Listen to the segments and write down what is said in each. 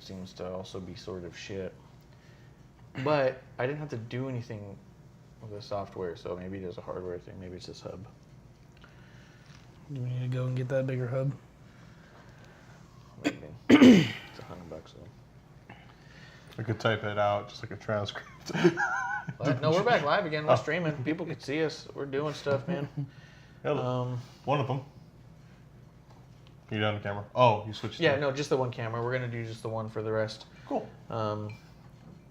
seems to also be sort of shit. But I didn't have to do anything with the software, so maybe it is a hardware thing. Maybe it's this hub. Do we need to go and get that bigger hub? Maybe. It's $100 though. I could type it out, just like a transcript. No, we're back live again. We're streaming. People can see us. We're doing stuff, man. Hello. One of them. You down the camera? Oh, you switched. Yeah, no, just the one camera. We're gonna do just the one for the rest. Cool.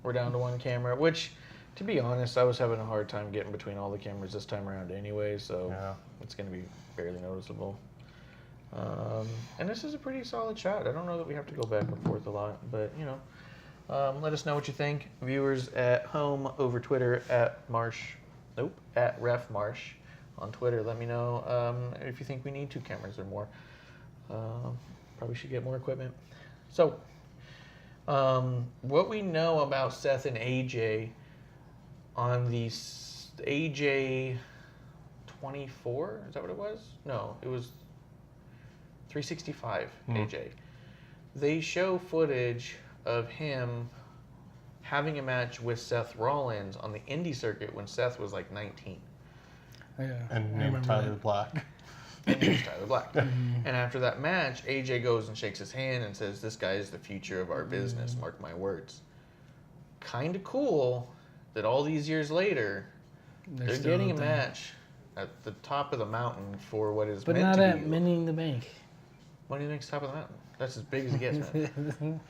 We're down to one camera, which, to be honest, I was having a hard time getting between all the cameras this time around anyway, so it's gonna be fairly noticeable. And this is a pretty solid shot. I don't know that we have to go back and forth a lot, but you know. Let us know what you think. Viewers at home over Twitter at Ref Marsh on Twitter. Let me know if you think we need 2 cameras or more. Probably should get more equipment. So, what we know about Seth and AJ on the AJ 24, is that what it was? No, it was 365 AJ. They show footage of him having a match with Seth Rollins on the indie circuit when Seth was like 19. Yeah, and named Tyler Black. And named Tyler Black. And after that match, AJ goes and shakes his hand and says, "This guy is the future of our business, mark my words." Kind of cool that all these years later, they're getting a match at the top of the mountain for what is meant to be. But not at Money in the Bank. Money in the Bank's top of the mountain. That's as big as it gets, man.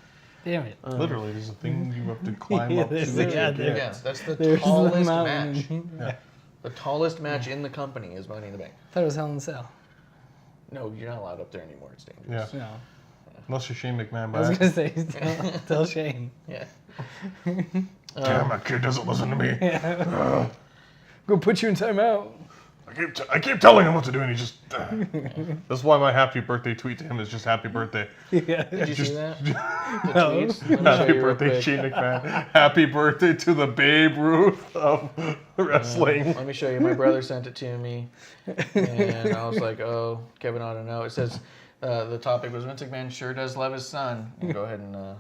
Damn it. Literally, there's a thing you have to climb up to. Yeah, that's the tallest match. Yeah. The tallest match in the company is Money in the Bank. I thought it was Hell in a Cell. No, you're not allowed up there anymore. It's dangerous. Yeah. No. Unless you're Shane McMahon. I was going to say, tell Shane. Yeah. Yeah, my kid doesn't listen to me. Yeah. Go put you in timeout. I keep telling him what to do, and he just. That's why my happy birthday tweet to him is just happy birthday. Yeah. Did you see that? The No. tweets? Let me show Happy you real birthday, quick. Shane McMahon. Happy birthday to the Babe Ruth of wrestling. Let me show you. My brother sent it to me, and I was like, "Oh, Kevin ought to know." It says the topic was Vince McMahon sure does love his son. You go ahead and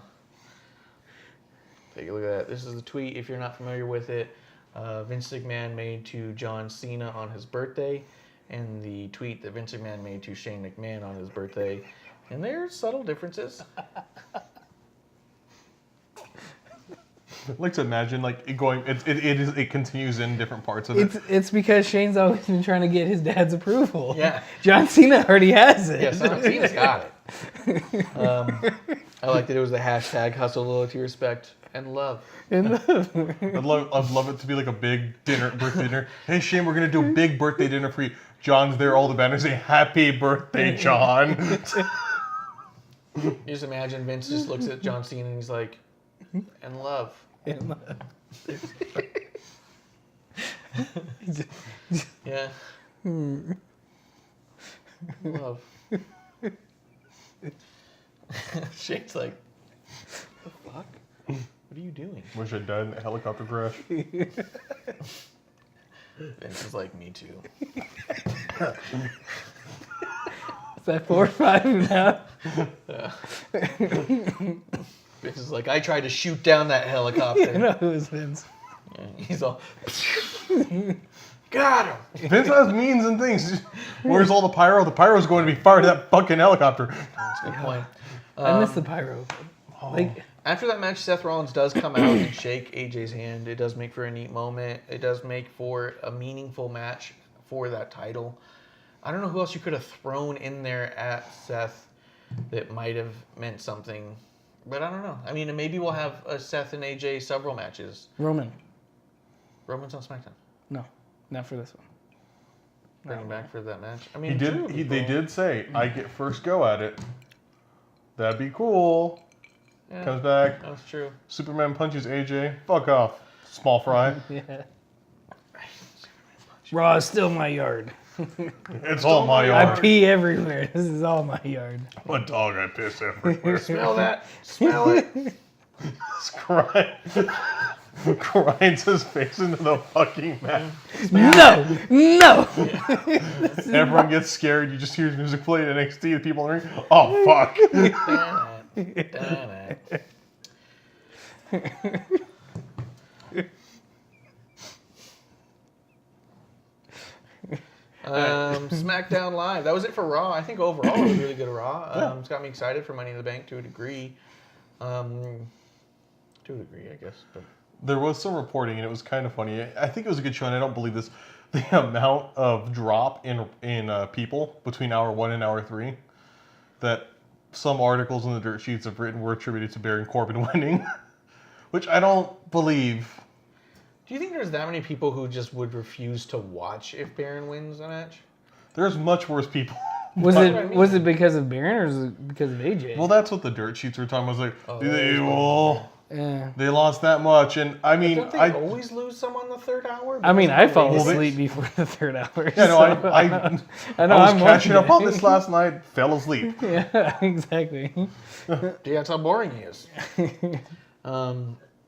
take a look at that. This is the tweet. If you're not familiar with it, Vince McMahon made to John Cena on his birthday, and the tweet that Vince McMahon made to Shane McMahon on his birthday. And there's subtle differences. I'd like to imagine like it going. It continues in different parts of it. It's because Shane's always been trying to get his dad's approval. Yeah. John Cena already has it. Yeah, Cena's got it. I like that it was the hashtag hustle, loyalty, respect, and love. I'd love it to be like a big birthday dinner. Hey Shane, we're gonna do a big birthday dinner for you. John's there, all the banners say "Happy Birthday, John." You just imagine Vince just looks at John Cena and he's like, "And love." Yeah. Love. Shane's like, "What the fuck? What are you doing?" Wish I'd died in a helicopter crash. Vince is like, "Me too." Is that 4 or 5 now? Yeah. Vince is like, "I tried to shoot down that helicopter." No, it was Vince. Yeah, he's all, "Got him." Vince has means and things. Where's all the pyro? The pyro's going to be fired at that fucking helicopter. That's a good point. I missed the pyro. Like, After that match, Seth Rollins does come out and shake AJ's hand. It does make for a neat moment. It does make for a meaningful match for that title. I don't know who else you could have thrown in there at Seth that might have meant something, but I don't know. I mean, maybe we'll have a Seth and AJ several matches. Roman. Roman's on SmackDown. No, not for this one. Bring him back for that match. I mean, They did say I get first go at it. That'd be cool. Yeah, Comes back. that's true. Superman punches AJ. Fuck off, small fry. Yeah. Raw is still my yard. It's all my I yard. pee everywhere. This is all my yard. I'm a dog. I piss everywhere. Smell that? Smell it? Grinds his face into the fucking mat. No! Everyone gets scared. You just hear his music playing NXT. The people in the ring. Oh fuck! Smackdown Live. That was it for Raw. I think overall it was really good Raw. It's got me excited for Money in the Bank to a degree. To a degree, I guess. But there was some reporting, and it was kind of funny. I think it was a good show, and I don't believe this. The amount of drop in people between hour 1 and hour 3 that some articles in the dirt sheets have written were attributed to Baron Corbin winning, which I don't believe. Do you think there's that many people who just would refuse to watch if Baron wins a match? There's much worse people. Was it because of Baron or was it because of AJ? Well, that's what the dirt sheets were talking about. I was like, yeah. They lost that much, and I mean, don't they always lose some on the third hour? I mean, I fell asleep before the third hour. Yeah, no, so I was catching up on this last night, fell asleep. Yeah, exactly. Yeah, that's how boring he is. Yeah, I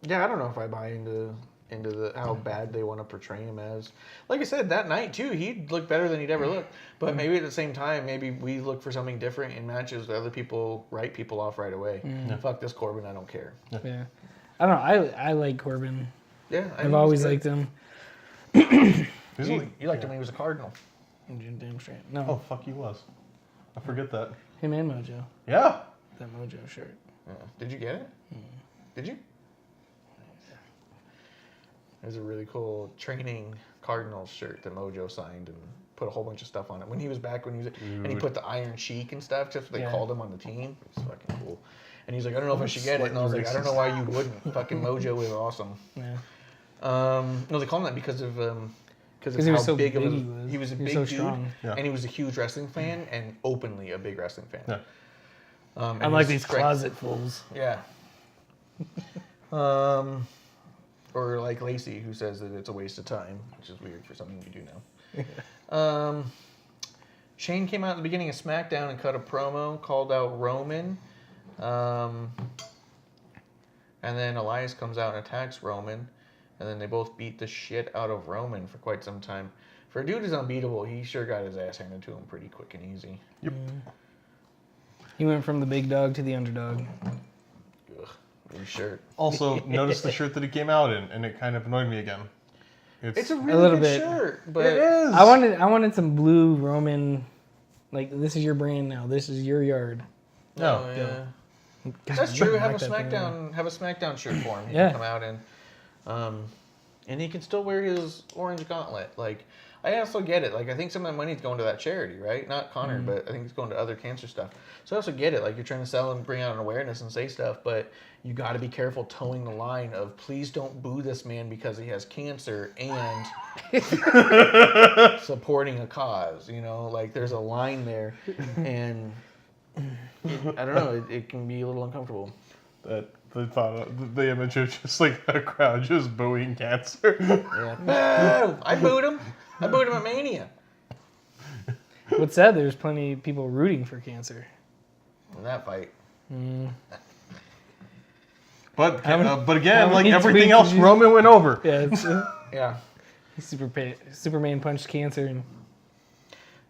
don't know if I buy into how bad they want to portray him as. Like I said, that night too, he looked better than he'd ever looked. But maybe at the same time, maybe we look for something different in matches that other people write people off right away. Fuck this Corbin, I don't care. Yeah. I don't know. I like Corbin. Yeah, I've always liked him. You liked him when he was a Cardinal. Damn straight. No. Oh, fuck, he was. I forget that. Him and Mojo. Yeah. That Mojo shirt. Yeah. Did you get it? Did you? There's a really cool training Cardinals shirt that Mojo signed and put a whole bunch of stuff on it. When he was back, and he put the Iron Sheik and stuff, just what they called him on the team. It's fucking cool. And he's like, I don't know if I should get it. And I was like, I don't know why you wouldn't. Fucking Mojo is awesome. Yeah. No, they call him that because of he was how so big big of he a, was. he was a He was big so dude, strong. Yeah. and he was a huge wrestling fan and openly a big wrestling fan. Yeah. Unlike his these closet fools. Yeah. Or like Lacey, who says that it's a waste of time, which is weird for something you do now. Shane came out at the beginning of SmackDown and cut a promo, called out Roman. And then Elias comes out and attacks Roman. And then they both beat the shit out of Roman for quite some time. For a dude who's unbeatable, he sure got his ass handed to him pretty quick and easy. Yep. He went from the big dog to the underdog. Ugh, new shirt. Also, notice the shirt that he came out in, and it kind of annoyed me again. It's a really little good bit. shirt, but It is. I wanted some blue Roman, like, this is your brand now. This is your yard. No. yeah. God, That's true. Have a knock that thing out. SmackDown shirt for him. He Yeah. can come out in, and he can still wear his orange gauntlet. Like, I also get it. Like, I think some of that money's going to that charity, right? Not Connor, but I think it's going to other cancer stuff. So I also get it. Like, you're trying to sell and bring out an awareness and say stuff, but you got to be careful towing the line of please don't boo this man because he has cancer and supporting a cause. You know, like there's a line there, and I don't know. It can be a little uncomfortable. That the image of just like a crowd just booing cancer. Yeah. Boo! I booed him. I booed him at Mania. What's sad, there's plenty of people rooting for cancer. In that fight. But again, how like many everything tweets else, did you- Roman went over. Yeah, it's, Yeah. Superman punched cancer. And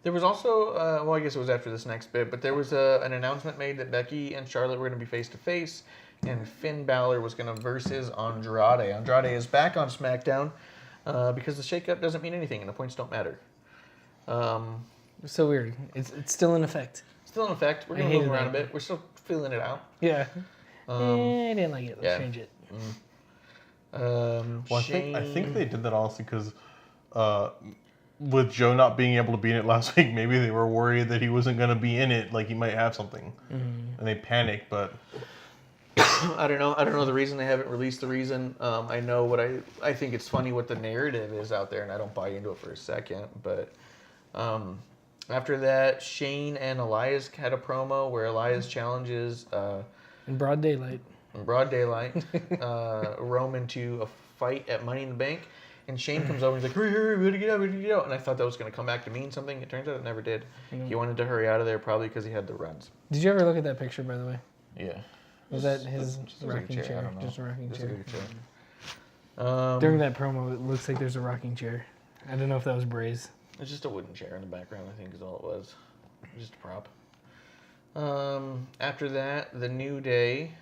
There was also, well, I guess it was after this next bit, but there was an announcement made that Becky and Charlotte were going to be face-to-face, and Finn Balor was going to versus Andrade. Andrade is back on SmackDown because the shakeup doesn't mean anything and the points don't matter. it's so weird. It's still in effect. Still in effect. We're going to move around a bit. We're still feeling it out. Yeah. I didn't like it. Let's change it. Well, I think they did that honestly because with Joe not being able to be in it last week, maybe they were worried that he wasn't going to be in it, like he might have something, and they panicked. But I don't know. I don't know the reason. They haven't released the reason. I know what I think it's funny what the narrative is out there, and I don't buy into it for a second. But after that, Shane and Elias had a promo where Elias challenges In broad daylight. in broad daylight Roman to a fight at Money in the Bank, and Shane comes over and he's like, hurry, we gotta get out, we gotta get out. And I thought that was going to come back to mean something. It turns out it never did. He wanted to hurry out of there probably because he had the runs. Did you ever look at that picture, by the way? Yeah. Was that his Just a big rocking I chair? don't know. Just a rocking Just a chair. big chair. During that promo, it looks like there's a rocking chair. I don't know if that was Bray's. It's just a wooden chair in the background, I think, is all it was. Just a prop. After that, the New Day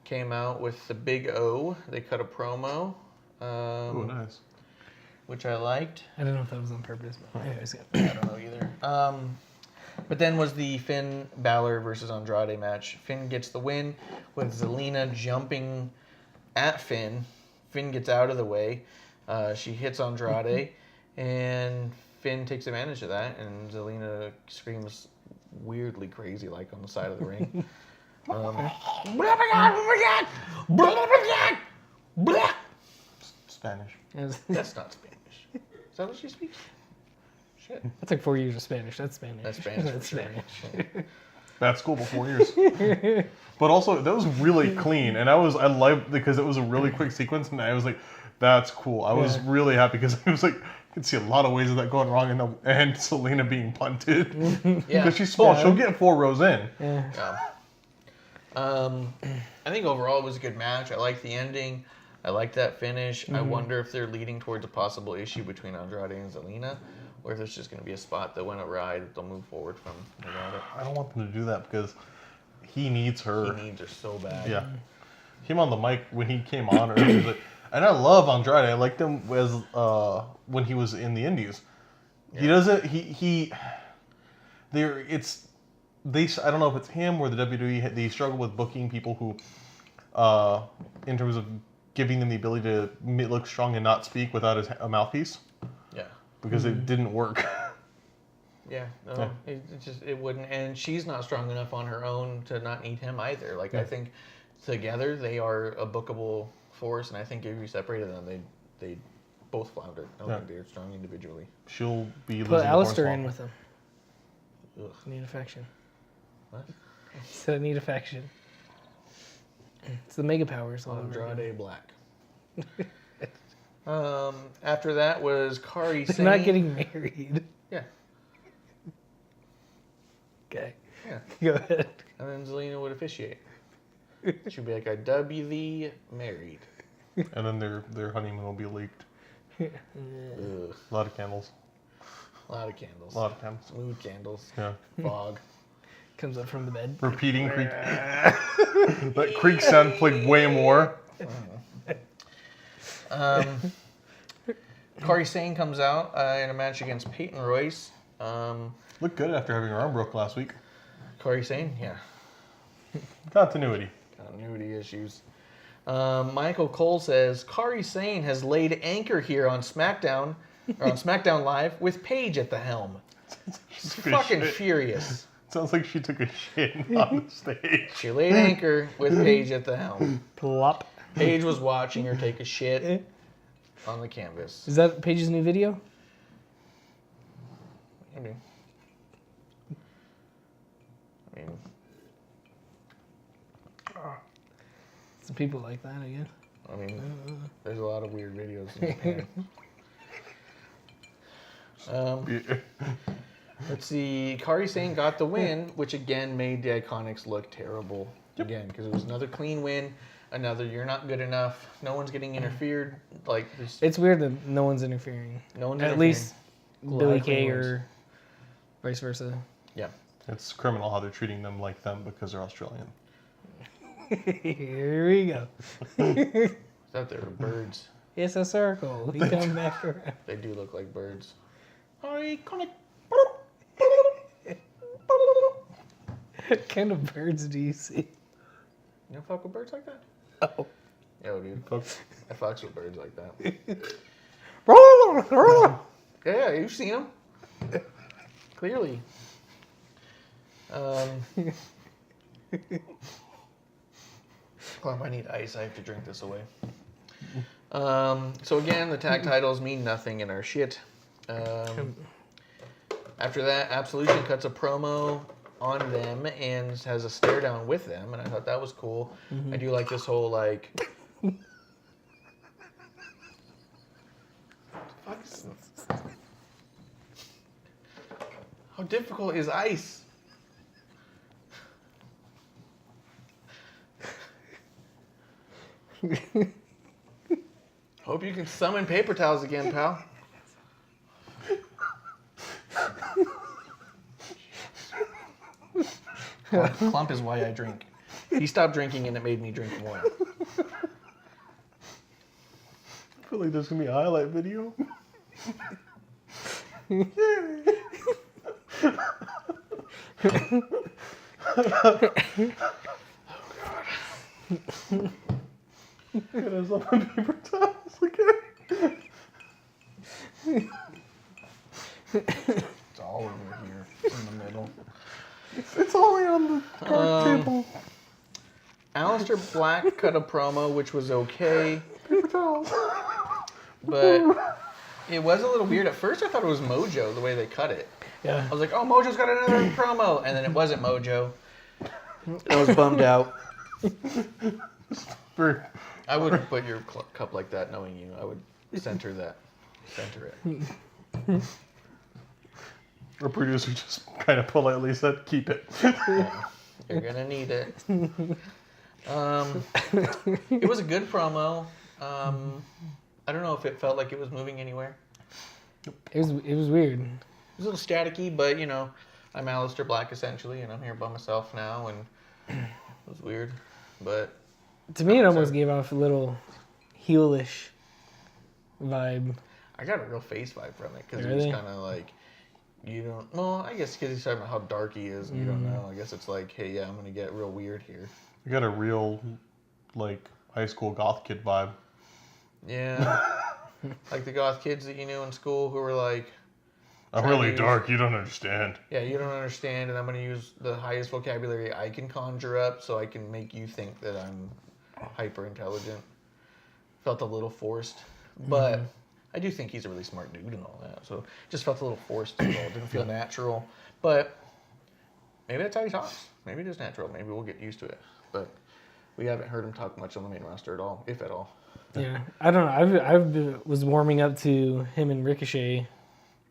came out with the Big O. They cut a promo. Oh, nice. Which I liked. I don't know if that was on purpose, but anyways, I don't know either. But then was the Finn Balor versus Andrade match. Finn gets the win with Zelina jumping at Finn. Finn gets out of the way. She hits Andrade, and Finn takes advantage of that, and Zelina screams weirdly crazy like on the side of the ring. Spanish. That's not Spanish. Is that what she speaks? Shit. That's like 4 years of Spanish. That's Spanish. That's Spanish. That's for sure. Spanish. Bad school for 4 years. But also, that was really clean, and I liked because it was a really quick sequence, and I was like, that's cool. I was really happy because I was like, I could see a lot of ways of that going wrong, and Selena being punted. Yeah. Because she's small, she'll get 4 rows in. Yeah. I think overall it was a good match. I like the ending. I like that finish. I wonder if they're leading towards a possible issue between Andrade and Zelina, or if it's just going to be a spot that went awry that they'll move forward from without it. I don't want them to do that because he needs her. He needs her so bad. Yeah. Him on the mic when he came on, he was like, and I love Andrade. I liked him as when he was in the Indies. Yeah. He doesn't. I don't know if it's him or the WWE. They struggle with booking people who, in terms of giving them the ability to look strong and not speak without a mouthpiece. Yeah. Because it didn't work. Yeah, no, it wouldn't, and she's not strong enough on her own to not need him either. Like I think together they are a bookable force, and I think if you separated them, they both flounder. I don't think they're strong individually. She'll be put Alistair in with them. Ugh. Need affection. What? So I need affection. It's the mega powers. Andrade Black. After that was Kari They're Sane. not getting married. Yeah. Okay. Yeah. Go ahead. And then Zelina would officiate. She'd be like, I W thee married. And then their honeymoon will be leaked. Ugh. A lot of candles. A lot of candles. A lot of candles. Smooth candles. Yeah. Fog. Comes up from the bed. Repeating creak. That creak sound played way more. Kari Sane comes out in a match against Peyton Royce. Looked good after having her arm broke last week. Kari Sane, yeah. Continuity issues. Michael Cole says Kari Sane has laid anchor here on SmackDown, or on SmackDown Live with Paige at the helm. He's fucking furious. Sounds like she took a shit on the stage. She laid anchor with Paige at the helm. Plop. Paige was watching her take a shit on the canvas. Is that Paige's new video? I mean, Some people like that, I guess. I mean, there's a lot of weird videos in Japan. Let's see. Kari Sane got the win, which again made the Iconics look terrible. Yep. Again, because it was another clean win. Another, you're not good enough. No one's getting interfered. Like this. It's weird that no one's interfering. No one's At interfering. least Billy Kay or vice versa. Yeah. It's criminal how they're treating them like them because they're Australian. Here we go. I thought they were birds. It's a circle. We come back around. They do look like birds. Iconic. What kind of birds do you see? You don't fuck with birds like that? Oh. Yo, dude. I fucks with birds like that. Yeah, you've seen them. Clearly. I need ice. I have to drink this away. So again, the tag titles mean nothing in our shit. After that, Absolution cuts a promo on them and has a stare down with them, and I thought that was cool. Mm-hmm. I do like this whole like. How difficult is ice? Hope you can summon paper towels again, pal. Clump is why I drink. He stopped drinking and it made me drink more. I feel like there's going to be a highlight video. It is on my paper towels again. It's all over here. It's in the middle. It's only on the card table. Aleister Black cut a promo, which was okay. Paper towels. But it was a little weird. At first, I thought it was Mojo, the way they cut it. Yeah. I was like, oh, Mojo's got another promo. And then it wasn't Mojo. I was bummed out. I wouldn't put your cup like that, knowing you. I would center that. Center it. Our producer just kind of politely said, keep it. Yeah, you're going to need it. It was a good promo. I don't know if it felt like it was moving anywhere. It was weird. It was a little staticky, but, you know, I'm Aleister Black, essentially, and I'm here by myself now, and it was weird. But to me, it almost gave off a little heelish vibe. I got a real face vibe from it, because Really? it was kind of like, you don't, well, I guess because he's talking about how dark he is, and you don't know. I guess it's like, hey, yeah, I'm going to get real weird here. I got a real, like, high school goth kid vibe. Yeah. Like the goth kids that you knew in school who were like, I'm really dark, you don't understand. yeah, you don't understand, and I'm going to use the highest vocabulary I can conjure up so I can make you think that I'm hyper intelligent. Felt a little forced, but I do think he's a really smart dude and all that. So just felt a little forced. It didn't feel natural, but maybe that's how he talks. Maybe it is natural. Maybe we'll get used to it. But we haven't heard him talk much on the main roster at all, if at all. Yeah, I don't know. I was warming up to him and Ricochet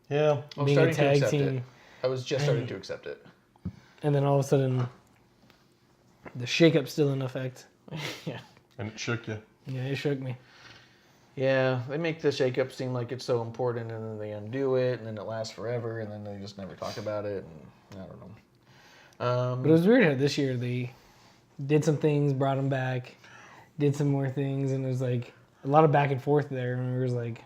Yeah. being a tag team, I was just starting to accept it. and then all of a sudden, the shake-up's still in effect. Yeah. And it shook you. Yeah, it shook me. Yeah, they make the shakeup seem like it's so important, and then they undo it, and then it lasts forever, and then they just never talk about it, and I don't know. But it was weird how this year they did some things, brought him back, did some more things, and it was like a lot of back and forth there, and it was like,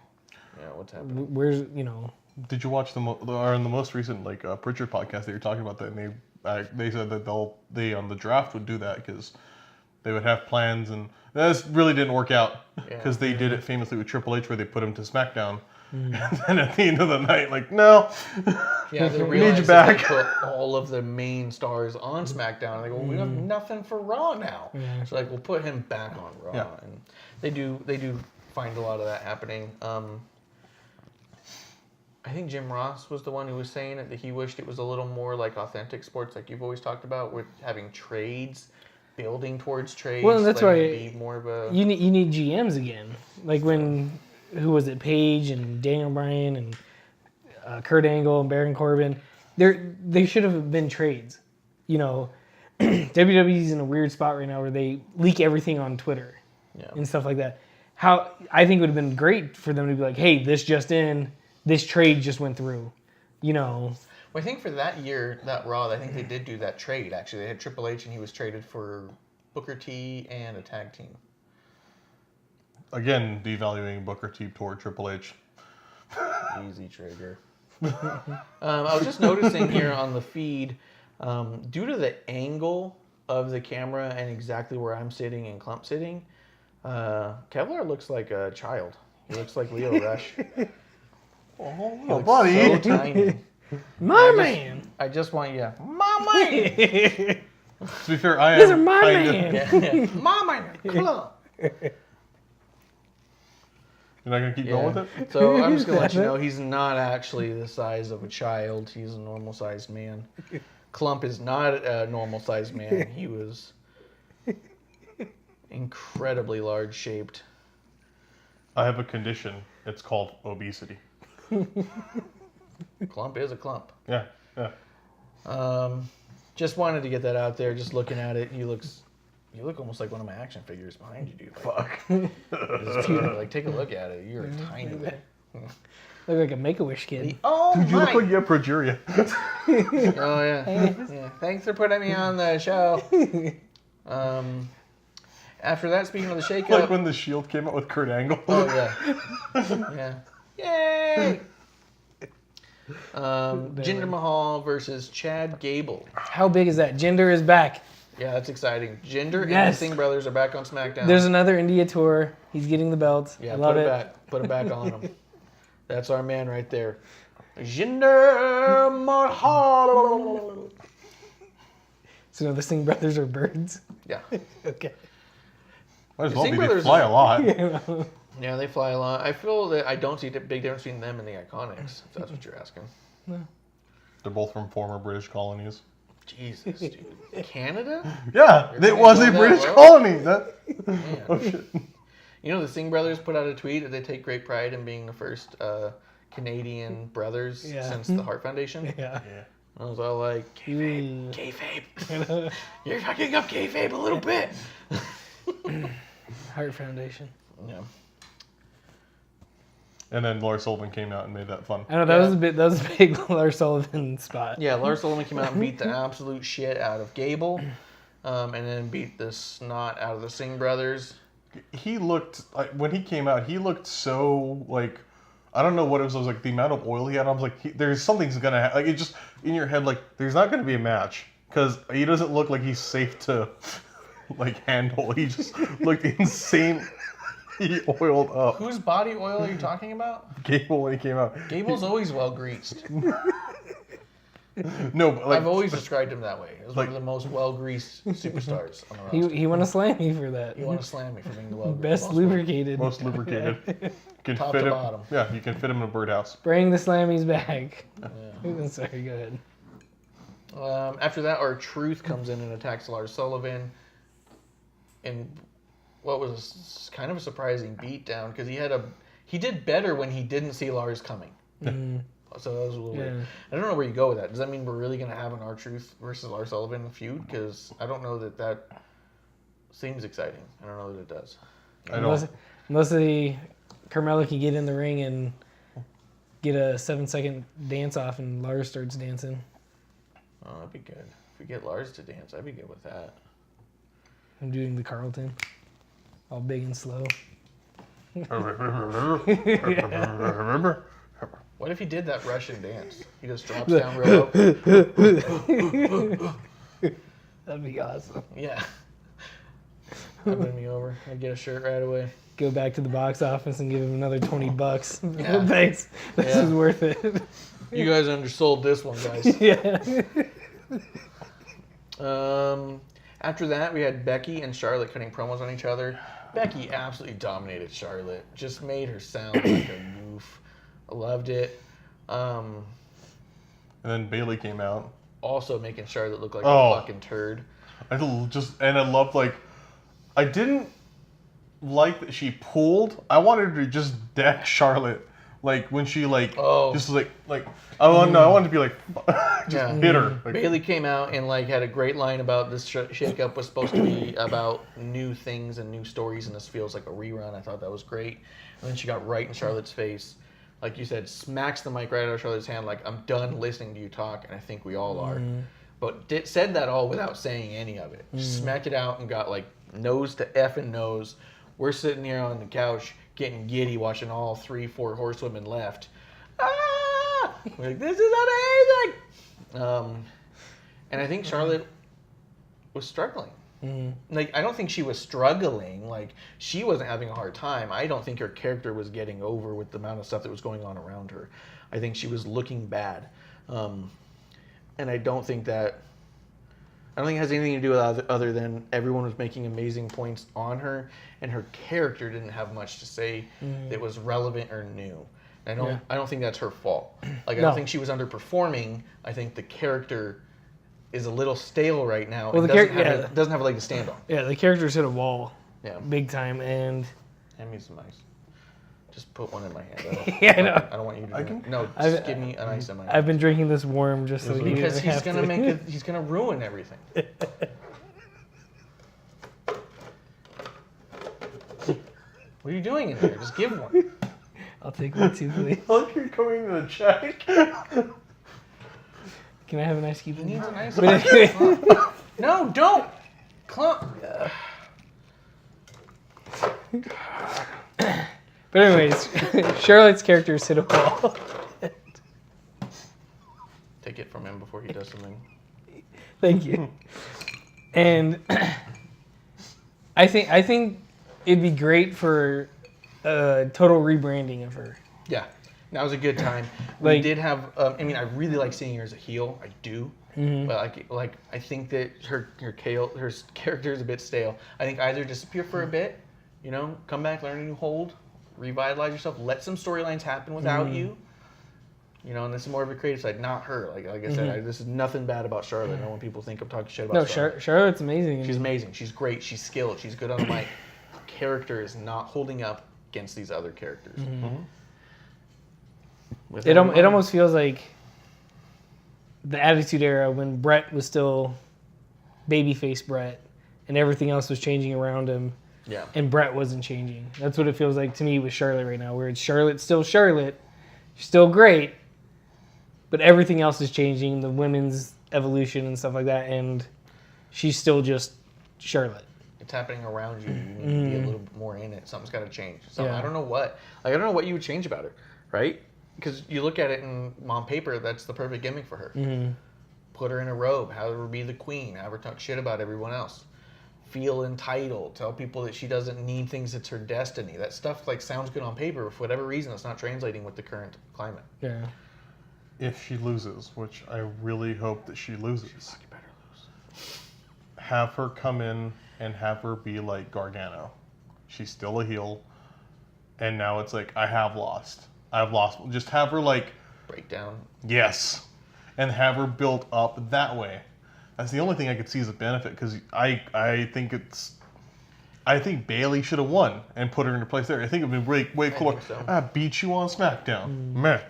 Yeah, what's happening? where's, you know... Did you watch or in the most recent like Pritchard podcast that you're talking about that, and they said that they on the draft would do that because they would have plans, and that really didn't work out because they did it famously with Triple H where they put him to SmackDown, and then at the end of the night, like, no, Yeah, they we need realized you that back. they put all of the main stars on SmackDown. And they go, well, we have nothing for Raw now. Yeah. So like, we'll put him back on Raw, Yeah. and they do find a lot of that happening. I think Jim Ross was the one who was saying it, that he wished it was a little more like authentic sports, like you've always talked about, with having trades, building towards trades. Well, that's letting why it be more of a... You need GMs again. Like when, who was it, Paige and Daniel Bryan and Kurt Angle and Baron Corbin. They should have been trades. You know, WWE's in a weird spot right now where they leak everything on Twitter and stuff like that. How I think it would have been great for them to be like, hey, this just in, this trade just went through. You know. Well, I think for that year, that Raw, I think they did do that trade, actually. They had Triple H, and he was traded for Booker T and a tag team. Again, devaluing Booker T toward Triple H. Easy trigger. I was just noticing here on the feed, due to the angle of the camera and exactly where I'm sitting and Clump sitting, Kevlar looks like a child. He looks like Leo Rush. Oh, buddy. So tiny. My man. I just want you, my man. To be fair, I am. These are my kinda- man. Yeah. My man. Clump. You're not gonna keep going with it? So I'm just gonna let you know he's not actually the size of a child. He's a normal sized man. Clump is not a normal sized man. He was incredibly large shaped. I have a condition. It's called obesity. Clump is a clump. Yeah, yeah. Just wanted to get that out there. Just looking at it, you look almost like one of my action figures behind you, dude. Fuck. Like, take a look at it. You're a tiny bit. Look like a Make-A-Wish kid. Oh Dude, you my! look like you have progeria. Oh yeah. Thanks for putting me on the show. After that, speaking of the shakeup. Like when the Shield came out with Kurt Angle. Oh yeah. Yeah. Yay! Jinder Mahal versus Chad Gable. How big is that? Jinder is back. Yeah, that's exciting. Jinder and the Yes. Singh brothers are back on SmackDown. There's another India tour. He's getting the belt. Yeah, I love put it it. back. Put it back on him. That's our man right there. Jinder Mahal. So no, the Singh brothers are birds. Yeah. Okay. Might as The well Singh be. They brothers fly are- a lot. Yeah, they fly a lot. I feel that I don't see a big difference between them and the Iconics, if that's what you're asking. They're both from former British colonies. Jesus, dude. Canada? Yeah, You're it gonna was go a that British low? colony. That. Man. Oh shit. You know, the Singh brothers put out a tweet that they take great pride in being the first Canadian brothers Yeah. since the Hart Foundation. Yeah. Yeah. I was all like, Ooh. kayfabe. You're fucking up kayfabe a little bit. Hart Foundation. Yeah. And then Lars Sullivan came out and made that fun. I know that was a bit. That was a big Lars Sullivan spot. Yeah, Lars Sullivan came out and beat the absolute shit out of Gable, and then beat the snot out of the Singh brothers. He looked like when he came out. He looked so like I don't know what it was. I was like the amount of oil he had. I was like, there's something's gonna like it just in your head like there's not gonna be a match because he doesn't look like he's safe to like handle. He just looked insane. He oiled up. Whose body oil are you talking about? Gable when he came out. Gable's always well greased. No, but like I've always described him that way. As one like- of the most well greased superstars on the roster. He won a Slammy for that. You want to slam me for being the well greased? Best lubricated. most lubricated. You can Top fit to him. bottom. Yeah, you can fit him in a birdhouse. Bring the Slammies back. Yeah. Sorry, go ahead. After that, our Truth comes in and attacks Lars Sullivan. And what was kind of a surprising beatdown because he did better when he didn't see Lars coming. So that was a little weird. I don't know where you go with that. Does that mean we're really going to have an R-Truth versus Lars Sullivan feud? Because I don't know that seems exciting. I don't know that it does. Unless Carmelo can get in the ring and get a 7-second dance off and Lars starts dancing. Oh, that'd be good. If we get Lars to dance, I'd be good with that. I'm doing the Carlton. All big and slow. What if he did that Russian dance? He just drops down real low. That'd be awesome. Yeah. That'd win me over. I'd get a shirt right away. Go back to the box office and give him another $20. Yeah. Thanks. This Yeah. is worth it. You guys undersold this one, guys. Yeah. After that, we had Becky and Charlotte cutting promos on each other. Becky absolutely dominated Charlotte. Just made her sound like a goof. I loved it. And then Bailey came out. Also making Charlotte look like Oh. a fucking turd. I loved like I didn't like that she pulled. I wanted her to just deck Charlotte, like when she just like I wanted to be like just hit her. Like, Bailey came out and had a great line about this shakeup was supposed to be about new things and new stories, and this feels like a rerun. I thought that was great. And then she got right in Charlotte's face. Like you said, smacks the mic right out of Charlotte's hand like, I'm done listening to you talk, and I think we all are. But said that all without saying any of it. Just smacked it out and got nose to effing nose. We're sitting here on the couch getting giddy watching all 3-4 horsewomen left. Ah! We're like, this is amazing! And I think Charlotte was struggling. I don't think she was struggling. She wasn't having a hard time. I don't think her character was getting over with the amount of stuff that was going on around her. I think she was looking bad. And I don't think it has anything to do with other than everyone was making amazing points on her, and her character didn't have much to say that was relevant or new. I don't think that's her fault. I don't think she was underperforming. I think the character is a little stale right now. Well, and doesn't have a leg to stand on. Yeah, the characters hit a wall. Yeah. Big time, and Hand me some ice. Just put one in my hand. Yeah, I know. I don't want you to drink. No, just give me an ice in my hand. I've been drinking this warm just so you Because he's have gonna to. he's gonna ruin everything. What are you doing in there? Just give one. I'll take one too, please. Look, you're coming to the check. Can I have an ice cube? He needs an ice But cube. No, don't. Clump. But anyways, Charlotte's characters hit a wall. Take it from him before he does something. Thank you. And I think it'd be great for a total rebranding of her. Yeah, that was a good time. Like- We did have. I mean, I really like seeing her as a heel. I do. But like, I think that her character is a bit stale. I think either disappear for a bit, come back, learn a new hold, revitalize yourself, let some storylines happen without you. And this is more of a creative side, not her. Like I said, this is nothing bad about Charlotte. I know when people think I'm talking shit about No, Charlotte. Charlotte's amazing. She's amazing. She's great. She's skilled. She's good on the mic. Her character is not holding up against these other characters. With It that in mind- almost feels like the Attitude Era when Brett was still babyface Brett and everything else was changing around him. Yeah. And Brett wasn't changing. That's what it feels like to me with Charlotte right now, where it's Charlotte, still Charlotte. She's still great, but everything else is changing, the women's evolution and stuff like that, and she's still just Charlotte. It's happening around you. You need to be a little bit more in it. Something's got to change. So Yeah. I don't know what. Like, I don't know what you would change about her, right? Because you look at it and on paper, that's the perfect gimmick for her. Put her in a robe, have her be the queen, have her talk shit about everyone else. Feel entitled, tell people that she doesn't need things, it's her destiny. That stuff sounds good on paper, but for whatever reason, it's not translating with the current climate. Yeah. If she loses, which I really hope that she loses, You better lose. have her come in and have her be like Gargano. She's still a heel, and now it's like, I've lost. Just have her Breakdown. yes, and have her built up that way. That's the only thing I could see as a benefit, because I think Bayley should have won and put her in her place there. I think it would be way cooler. think so. I beat you on SmackDown. Meh.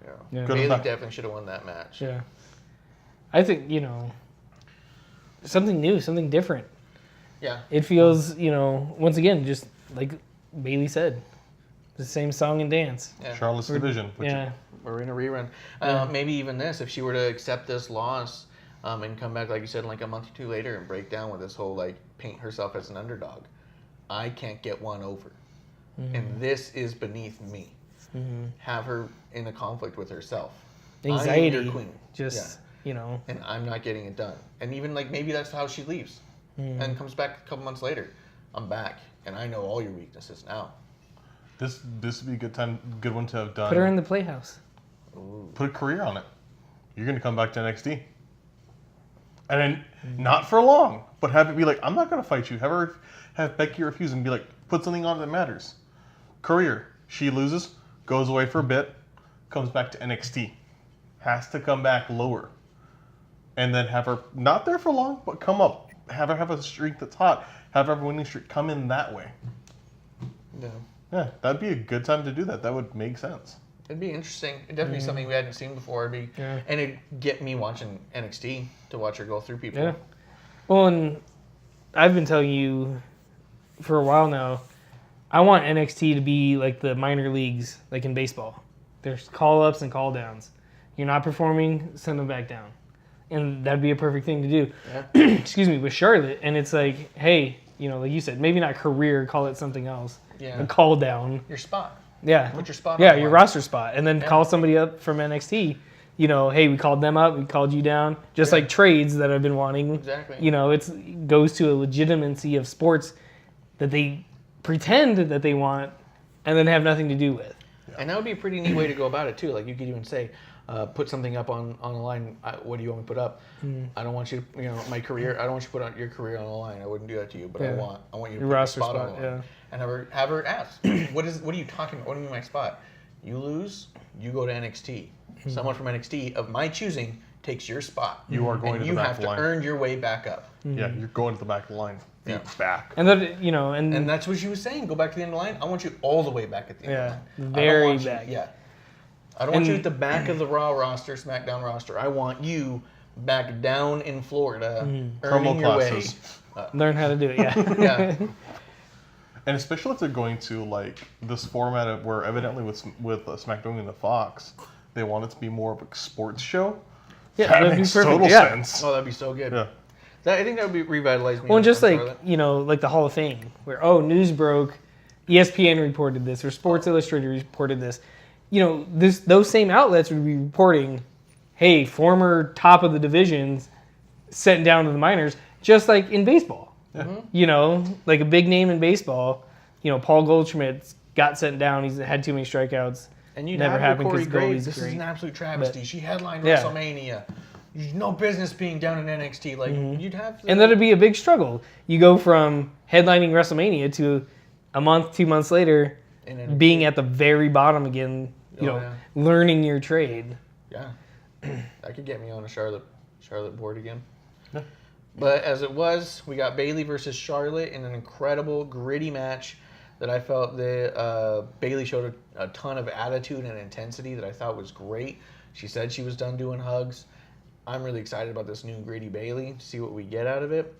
Yeah. Good Bayley enough. definitely should have won that match. Yeah. I think, something new, something different. Yeah. It feels, once again, just like Bailey said, the same song and dance. Yeah. Charlotte's division. Which Yeah. We're in a rerun. Maybe even this, if she were to accept this loss and come back, like you said, a month or two later and break down with this whole, paint herself as an underdog. I can't get one over. And this is beneath me. Have her in a conflict with herself. I am Anxiety. your queen. Just, And I'm not getting it done. And even, maybe that's how she leaves. And comes back a couple months later. I'm back. And I know all your weaknesses now. This would be a good one to have done. put her in the Playhouse. Put a career on it. You're going to come back to NXT. And then, not for long, but have it be like, I'm not going to fight you. Have Becky refuse and be like, put something on that matters. Career. She loses, goes away for a bit, comes back to NXT. Has to come back lower. And then have her, not there for long, but come up. Have her have a streak that's hot. Have her have a winning streak. Come in that way. Yeah. Yeah, that'd be a good time to do that. That would make sense. It'd be interesting. It'd definitely be something we hadn't seen before. And it'd get me watching NXT to watch her go through people. Yeah. Well, and I've been telling you for a while now, I want NXT to be like the minor leagues, like in baseball. There's call-ups and call-downs. You're not performing, send them back down. And that'd be a perfect thing to do. Yeah. Excuse me, with Charlotte. And it's like, hey, like you said, maybe not career, call it something else. Yeah. A call down. Your spot. Yeah. Put your spot Yeah, on your one. roster spot. And then call somebody up from NXT. Hey, we called them up, we called you down. Just like trades that I've been wanting. Exactly. It goes to a legitimacy of sports that they pretend that they want and then have nothing to do with. And that would be a pretty neat way to go about it too. Like you could even say, put something up on the line. What do you want me to put up? I don't want you to, my career. I don't want you to put your career on the line. I wouldn't do that to you. But I want you to Your put your roster spot on spot, the line. And have her ask, what are you talking about? What do you mean my spot? You lose, you go to NXT. Someone from NXT of my choosing takes your spot. You are going and to you the back have of the to line. earn your way back up. Yeah, you're going to the back of the line. Feet back. And then, and And that's what she was saying. Go back to the end of the line. I want you all the way back at the end of the line. very I don't want back. You, I don't want you at the back of the Raw roster, SmackDown roster. I want you back down in Florida, earning Promo your classes. way. learn how to do it. Yeah. Yeah. And especially if they're going to like this format of where evidently with Smackdown and the Fox, they want it to be more of a sports show. Yeah, that that'd be makes perfect. total Yeah. sense. Oh, that'd be so good. Yeah. I think that would be revitalize me. Well, and just like, Charlotte. like the Hall of Fame, where, news broke, ESPN reported this, or Sports Illustrated reported this. Those same outlets would be reporting, hey, former top of the divisions sent down to the minors, just like in baseball. Yeah. Like a big name in baseball, Paul Goldschmidt got sent down. He's had too many strikeouts. And you'd Never have happened Corey 'cause Graves. goalie's This is great. an absolute travesty. But- She headlined Yeah. WrestleMania. There's no business being down in NXT. Like you'd have. And that'd be a big struggle. You go from headlining WrestleMania to a month, 2 months later, in NXT. being at the very bottom again, Yeah. learning your trade. Yeah, that could get me on a Charlotte board again. Yeah. But as it was, we got Bayley versus Charlotte in an incredible, gritty match that I felt that Bayley showed a ton of attitude and intensity that I thought was great. She said she was done doing hugs. I'm really excited about this new gritty Bayley to see what we get out of it.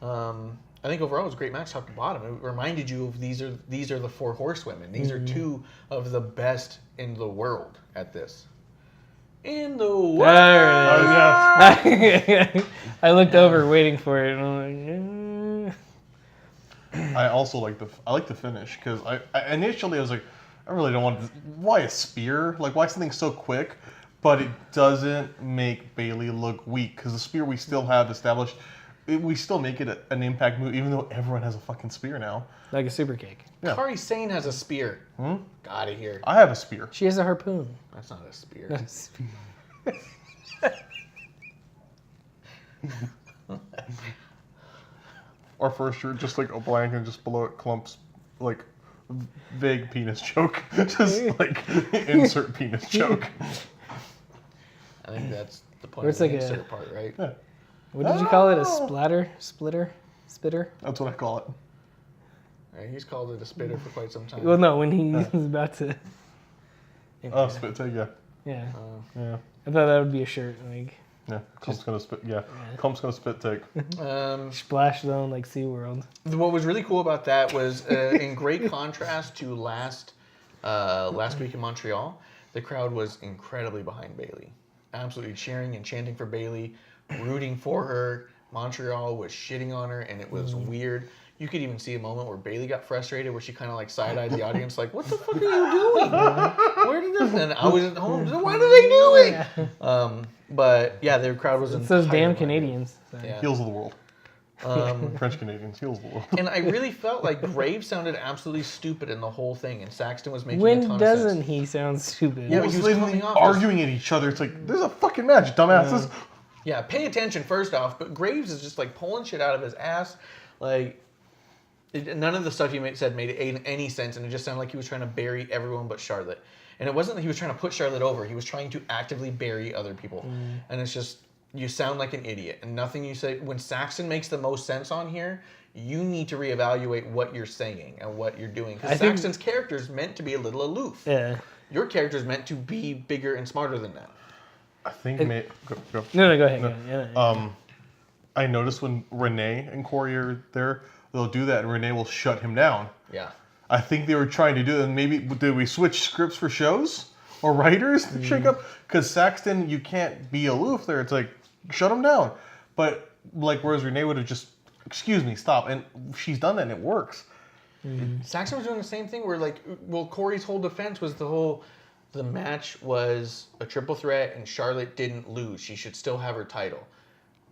I think overall it was a great match top to bottom. It reminded you of these are the 4 horsewomen. These are 2 of the best in the world at this. In the world. I looked over waiting for it, and I'm like, I also like the finish because I initially I was like, I really don't want. Why a spear? Like why something so quick? But it doesn't make Bayley look weak because the spear we still have established. We still make it an impact move, even though everyone has a fucking spear now. like a super cake. Yeah. Kari Sane has a spear. Got it here. I have a spear. She has a harpoon. That's not a spear. Not a spear. Our first shirt, just like a blank, and just below it clumps like vague penis joke. Just like insert penis joke. I think that's the point Or of it's the like a- insert part, right? Yeah, What did you call it? A spitter? that's what I call it. Right, he's called it a spitter for quite some time. Well, no, when he was about to. Oh, spit take, yeah. Yeah. Yeah. I thought that would be a shirt. Like, Yeah. Clump's gonna spit, yeah. Clump's gonna spit take. Splash Zone, like SeaWorld. What was really cool about that was, in great contrast to last week in Montreal, the crowd was incredibly behind Bayley. Absolutely cheering and chanting for Bayley, rooting for her. Montreal was shitting on her, and it was weird. You could even see a moment where Bayley got frustrated, where she kind of like side-eyed the audience, like, "What the fuck are you doing? Where did this?" And I was at home. What are they doing? But yeah, the crowd was. It's those damn entirely behind her. Canadians. So. Yeah. Heels of the world. French Canadians, heels of the world. And I really felt like Graves sounded absolutely stupid in the whole thing, and Saxton was making a When ton of doesn't sense. he sound stupid? Yeah, It but was he was literally coming off arguing at each other. It's like, there's a fucking match, dumbasses. Yeah, pay attention first off, but Graves is just like pulling shit out of his ass. Like, none of the stuff you said made any sense, and it just sounded like he was trying to bury everyone but Charlotte. And it wasn't that he was trying to put Charlotte over, he was trying to actively bury other people. And it's just, you sound like an idiot. And nothing you say, when Saxton makes the most sense on here, you need to reevaluate what you're saying and what you're doing. Because Saxton's character is meant to be a little aloof. Yeah. Your character is meant to be bigger and smarter than that. I think go. No, go ahead. Go ahead. Yeah. I noticed when Renee and Corey are there, they'll do that, and Renee will shut him down. Yeah. I think they were trying to do that. And maybe did we switch scripts for shows or writers to shake up? Because Saxton, you can't be aloof there. It's like shut him down. But like, whereas Renee would have just, excuse me, stop, and she's done that, and it works. Saxton was doing the same thing where, like, well, Corey's whole defense was the match was a triple threat and Charlotte didn't lose. She should still have her title.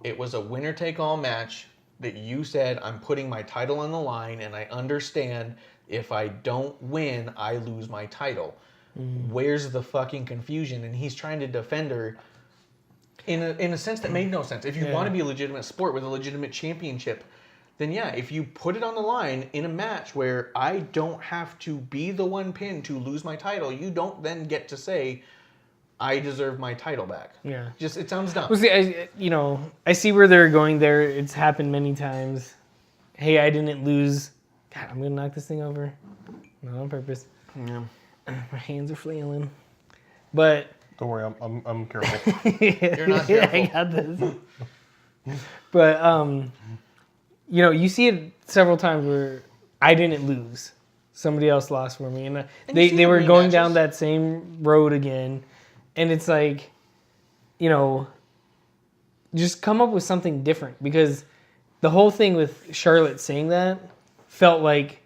It was a winner-take-all match that you said, I'm putting my title on the line, and I understand if I don't win, I lose my title. Where's the fucking confusion? And he's trying to defend her in a sense that made no sense. If you want to be a legitimate sport with a legitimate championship, then yeah, if you put it on the line in a match where I don't have to be the one pinned to lose my title, you don't then get to say, I deserve my title back. Yeah. Just, it sounds dumb. Well, see, I see where they're going there. It's happened many times. Hey, I didn't lose. God, I'm gonna knock this thing over. Not on purpose. Yeah. My hands are flailing. But Don't worry, I'm careful. You're not careful. I got this. But you see it several times where I didn't lose. Somebody else lost for me. And you see they the were going rematches. down that same road again. And it's like, just come up with something different. Because the whole thing with Charlotte saying that felt like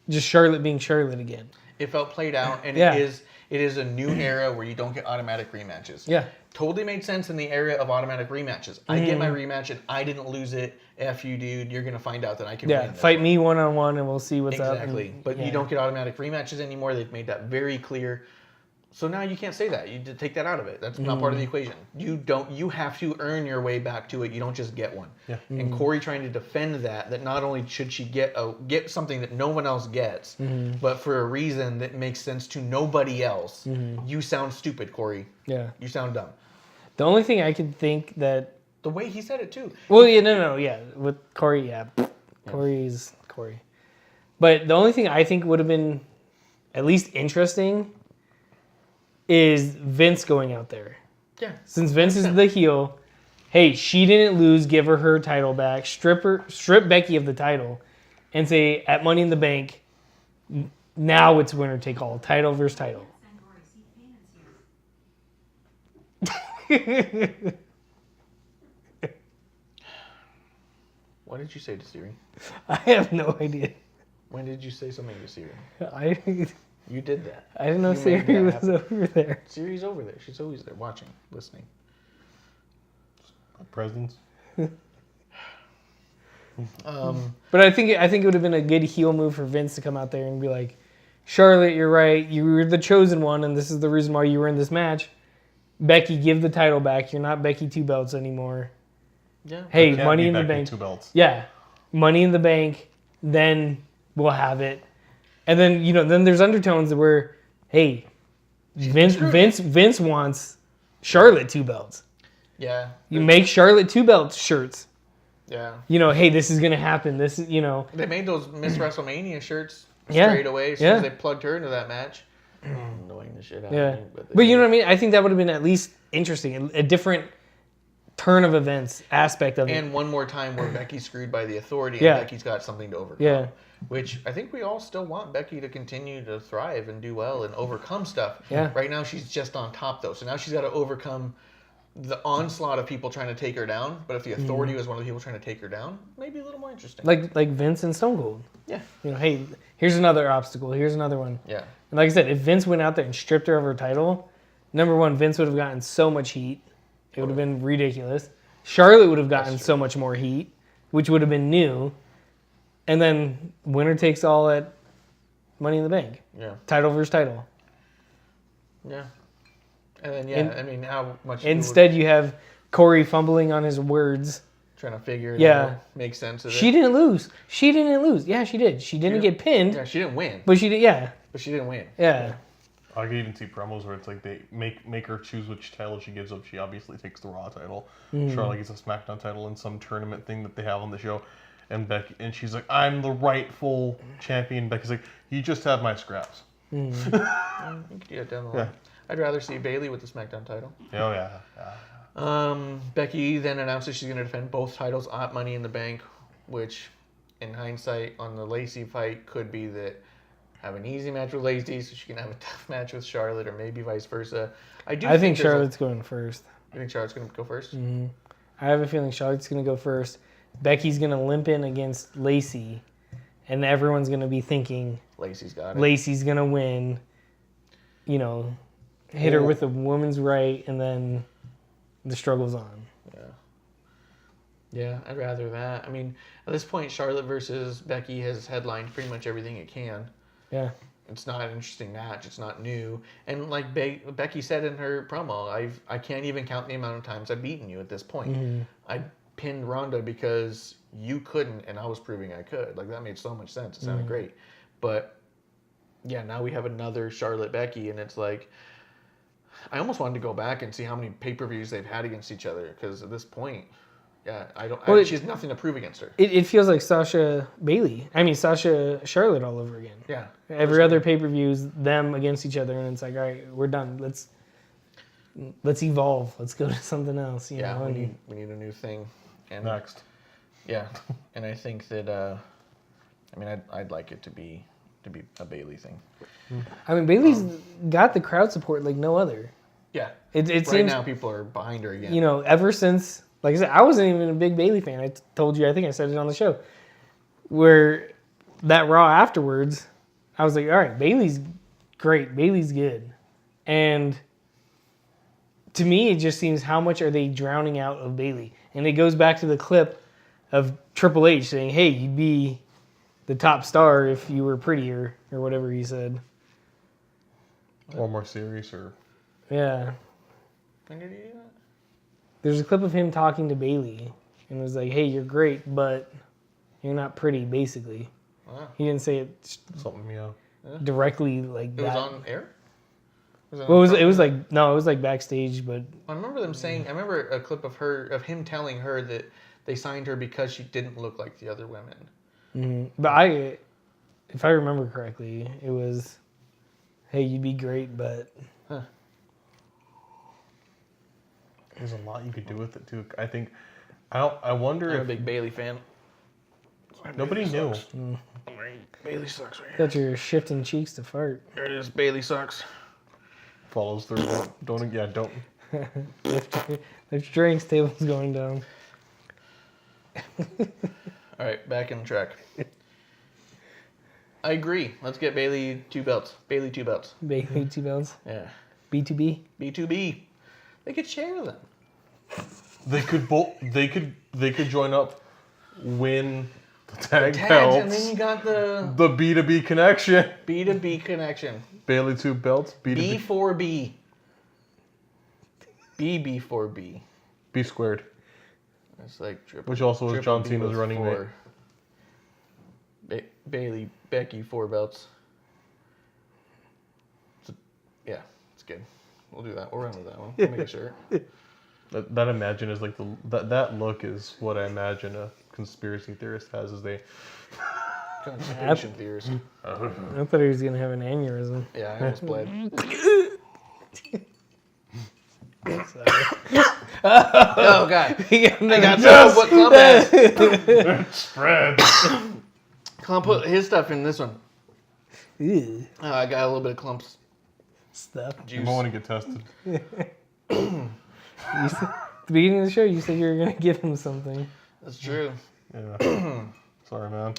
just Charlotte being Charlotte again. It felt played out, and Yeah. it is a new era where you don't get automatic rematches. Yeah. Totally made sense in the era of automatic rematches. I get my rematch and I didn't lose it. F you, dude. You're gonna find out that I can win. This Fight one. me one-on-one and we'll see what's up. Exactly. But you don't get automatic rematches anymore. They've made that very clear. So now you can't say that. You take that out of it. That's not part of the equation. You have to earn your way back to it. You don't just get one. Yeah. And Corey trying to defend that not only should she get something that no one else gets, but for a reason that makes sense to nobody else. You sound stupid, Corey. Yeah. You sound dumb. The only thing I could think that... The way he said it, too. Well, yeah, no, yeah. With Corey, yeah. Corey's Corey. But the only thing I think would have been at least interesting is Vince going out there. Yeah. Since Vince is the heel, hey, she didn't lose, give her title back, strip Becky of the title, and say at Money in the Bank, now it's winner take all, title versus title. What did you say to Siri? I have no idea. When did you say something to Siri? I You did that. didn't know You made Siri that was over there. Siri's over there. She's always there, watching, listening. Presents. But I think it would have been a good heel move for Vince to come out there and be like, Charlotte, you're right. You were the chosen one, and this is the reason why you were in this match. Becky, give the title back. You're not Becky Two Belts anymore. Yeah. Hey, Can't Money be in the Becky Bank. 2 belts. Yeah, Money in the Bank. Then we'll have it. And then then there's undertones where, hey, Vince wants Charlotte 2 belts. Yeah. You make Charlotte 2 belts shirts. Yeah. Hey, this is gonna happen. This is They made those Miss WrestleMania shirts Yeah. straight away as soon as they plugged her into that match. Annoying the shit out Yeah, of me. but you know what I mean. I think that would have been at least interesting, a different turn of events aspect of it. And one more time where Becky's screwed by the authority and Yeah. Becky's got something to overcome. Yeah. Which I think we all still want Becky to continue to thrive and do well and overcome stuff. Yeah. Right now she's just on top though. So now she's got to overcome the onslaught of people trying to take her down. But if the authority was one of the people trying to take her down, maybe a little more interesting. Like Vince and Stone Cold. Yeah. Hey, here's another obstacle. Here's another one. Yeah. And like I said, if Vince went out there and stripped her of her title, number one, Vince would have gotten so much heat. It would have been ridiculous. Charlotte would have gotten so much more heat, which would have been new. And then winner takes all at Money in the Bank. Yeah. Title versus title. Yeah. And then, I mean, how much... Instead, you have Corey fumbling on his words. Trying to figure it Yeah. out, make sense of it. She didn't lose. She didn't lose. Yeah, she did. She didn't get pinned, Yeah, she didn't win. but she did. Yeah. But she didn't win. Yeah. I can even see promos where it's like they make her choose which title she gives up. She obviously takes the Raw title. Charlotte gets a SmackDown title in some tournament thing that they have on the show. And Becky, and she's like, I'm the rightful champion. Becky's like, you just have my scraps. You could do that down the line. Yeah. I'd rather see Bayley with the SmackDown title. Oh, yeah. Becky then announces she's going to defend both titles at Money in the Bank, which, in hindsight, on the Lacey fight, could be that have an easy match with Lacey so she can have a tough match with Charlotte, or maybe vice versa. I think Charlotte's going first. You think Charlotte's going to go first? I have a feeling Charlotte's going to go first. Becky's going to limp in against Lacey, and everyone's going to be thinking Lacey's got it. Lacey's going to win. Hit her with a woman's right, and then the struggle's on. Yeah, I'd rather that. I mean, at this point, Charlotte versus Becky has headlined pretty much everything it can. Yeah. It's not an interesting match. It's not new. And like Becky said in her promo, I can't even count the amount of times I've beaten you at this point. I pinned Ronda because you couldn't, and I was proving I could. Like, that made so much sense. It sounded great. But, yeah, now we have another Charlotte Becky, and it's like, I almost wanted to go back and see how many pay-per-views they've had against each other, because at this point, yeah, she has nothing to prove against her. It feels like Sasha Charlotte all over again. Yeah. Every other pay-per-views, them against each other, and it's like, all right, we're done. Let's evolve. Let's go to something else. You know? We need a new thing. And Next. yeah, and I think that I mean, I'd like it to be a Bailey thing. I mean, Bailey's got the crowd support like no other. Yeah. It Right seems, now, people are behind her again. you know, ever since, like I said, I wasn't even a big Bailey fan. I told you, I think I said it on the show. Where that Raw afterwards, I was like, all right, Bailey's great. Bailey's good. And to me, it just seems how much are they drowning out of Bailey? And it goes back to the clip of Triple H saying, hey, you'd be the top star if you were prettier, or whatever he said. Or more serious, or... Yeah. When did he do that? There's a clip of him talking to Bailey, and it was like, hey, you're great, but you're not pretty, basically. Wow. He didn't say it Something, yeah. directly like It that. was on air? Well, it was like backstage, but I remember them saying. I remember a clip of him telling her that they signed her because she didn't look like the other women. but if I remember correctly, it was, hey, you'd be great, but There's a lot you could do with it too. I wonder I'm a if big Bailey fan. nobody knew. Bailey sucks right got your shifting cheeks to fart. There it is. Bailey sucks. Follows through. Don't. Lift drinks, table's going down. All right, back in the track. I agree. Let's get Bailey 2 belts. Bailey 2 belts. Bailey 2 belts. Yeah. B2B. B2B. They could share them. They could both. They could join up, win the tag Tags, belts. and then you got the The B2B connection. B2B connection. Bailey 2 belts. B2B. B4B. BB4B. B squared. It's like triple. Which also was triple John B Cena's with running mate. 4. Bailey, Becky, 4 belts. Yeah, it's good. We'll do that. We'll run with that one. We'll make a shirt. That imagine is like that look is what I imagine a conspiracy theorist has as they. Constipation theorist. I thought he was going to have an aneurysm. Yeah, I almost bled. Sorry. Oh, God. I got Yes! what Clump has. Spread. Clump put his stuff in this one. Ew. I got a little bit of Clump's Stuff. You juice. might want to get tested. At the beginning of the show, you said you were going to give him something. That's true. Yeah. Sorry, man.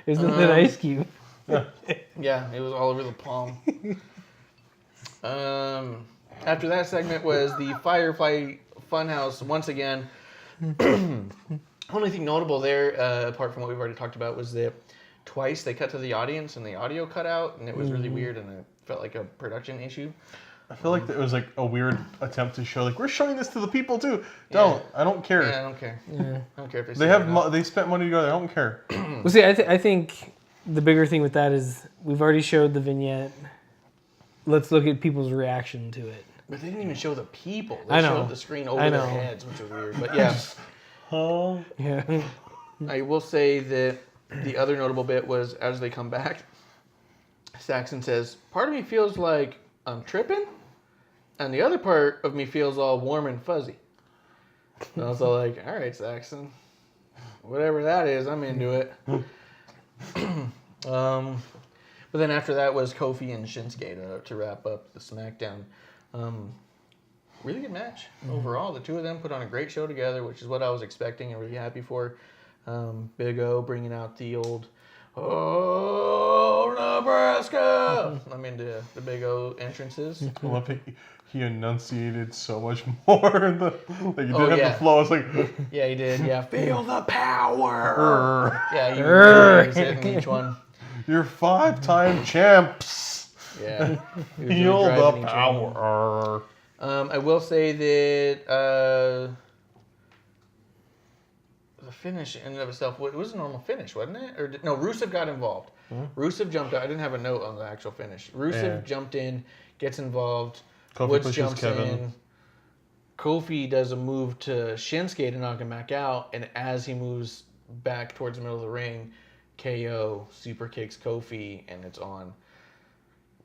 It was an ice cube. Yeah, it was all over the palm. After that segment was the Firefly Funhouse once again. Only thing notable there, apart from what we've already talked about, was that twice they cut to the audience and the audio cut out, and it was really weird, and it felt like a production issue. I feel like it was like a weird attempt to show like we're showing this to the people too. Yeah. I don't care. Yeah, I don't care. Yeah. I don't care if They have they spent money together. I don't care. Well, see, I think the bigger thing with that is we've already showed the vignette. Let's look at people's reaction to it. But they didn't even show the people. They I know. showed the screen over I their know. heads, which is weird. But yeah, Yeah. I will say that the other notable bit was as they come back, Saxon says, "Part of me feels like I'm tripping, and the other part of me feels all warm and fuzzy." And I was all like, "All right, Saxon, whatever that is, I'm into it." But then after that was Kofi and Shinsuke to wrap up the Smackdown. Really good match overall. The two of them put on a great show together, which is what I was expecting and really happy for. Big O bringing out the old, "Oh, Nebraska!" I'm into the Big O entrances. I love he enunciated so much more. Like he didn't have yeah. the flow. It's like Yeah, he did. Yeah, feel the power. Yeah, he was hitting each one. you're 5-time champs. Yeah, he was Feel really the driving each one. power. I will say that the finish in and of itself, it was a normal finish, wasn't it? Or no, Rusev got involved. Rusev jumped out. I didn't have a note on the actual finish. Rusev jumped in, gets involved. Kofi Woods pushes jumps Kevin. in. Kofi does a move to Shinsuke to knock him back out, and as he moves back towards the middle of the ring, KO super kicks Kofi, and it's on.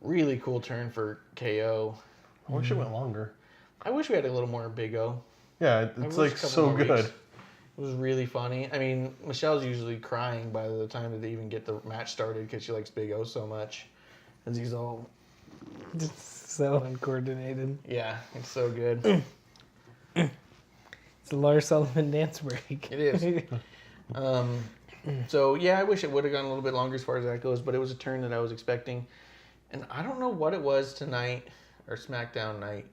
Really cool turn for KO. I wish it went longer. I wish we had a little more Big O. Yeah, I it's wish like a couple so more good. weeks. It was really funny. I mean, Michelle's usually crying by the time that they even get the match started because she likes Big O so much. And he's all... Just so uncoordinated. Yeah, it's so good. It's a Lars Sullivan dance break. It is. So, yeah, I wish it would have gone a little bit longer as far as that goes, but it was a turn that I was expecting. And I don't know what it was tonight, or Smackdown night.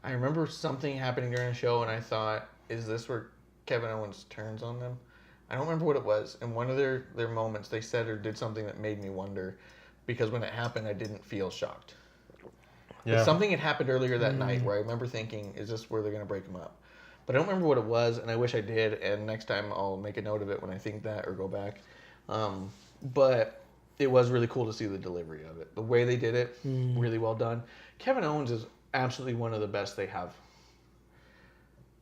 I remember something happening during the show, and I thought, is this where Kevin Owens turns on them? I don't remember what it was. In one of their moments, they said or did something that made me wonder, because when it happened, I didn't feel shocked. Yeah. But something had happened earlier that night where I remember thinking, is this where they're going to break them up? But I don't remember what it was, and I wish I did, and next time I'll make a note of it when I think that or go back. But it was really cool to see the delivery of it. The way they did it, really well done. Kevin Owens is absolutely one of the best they have.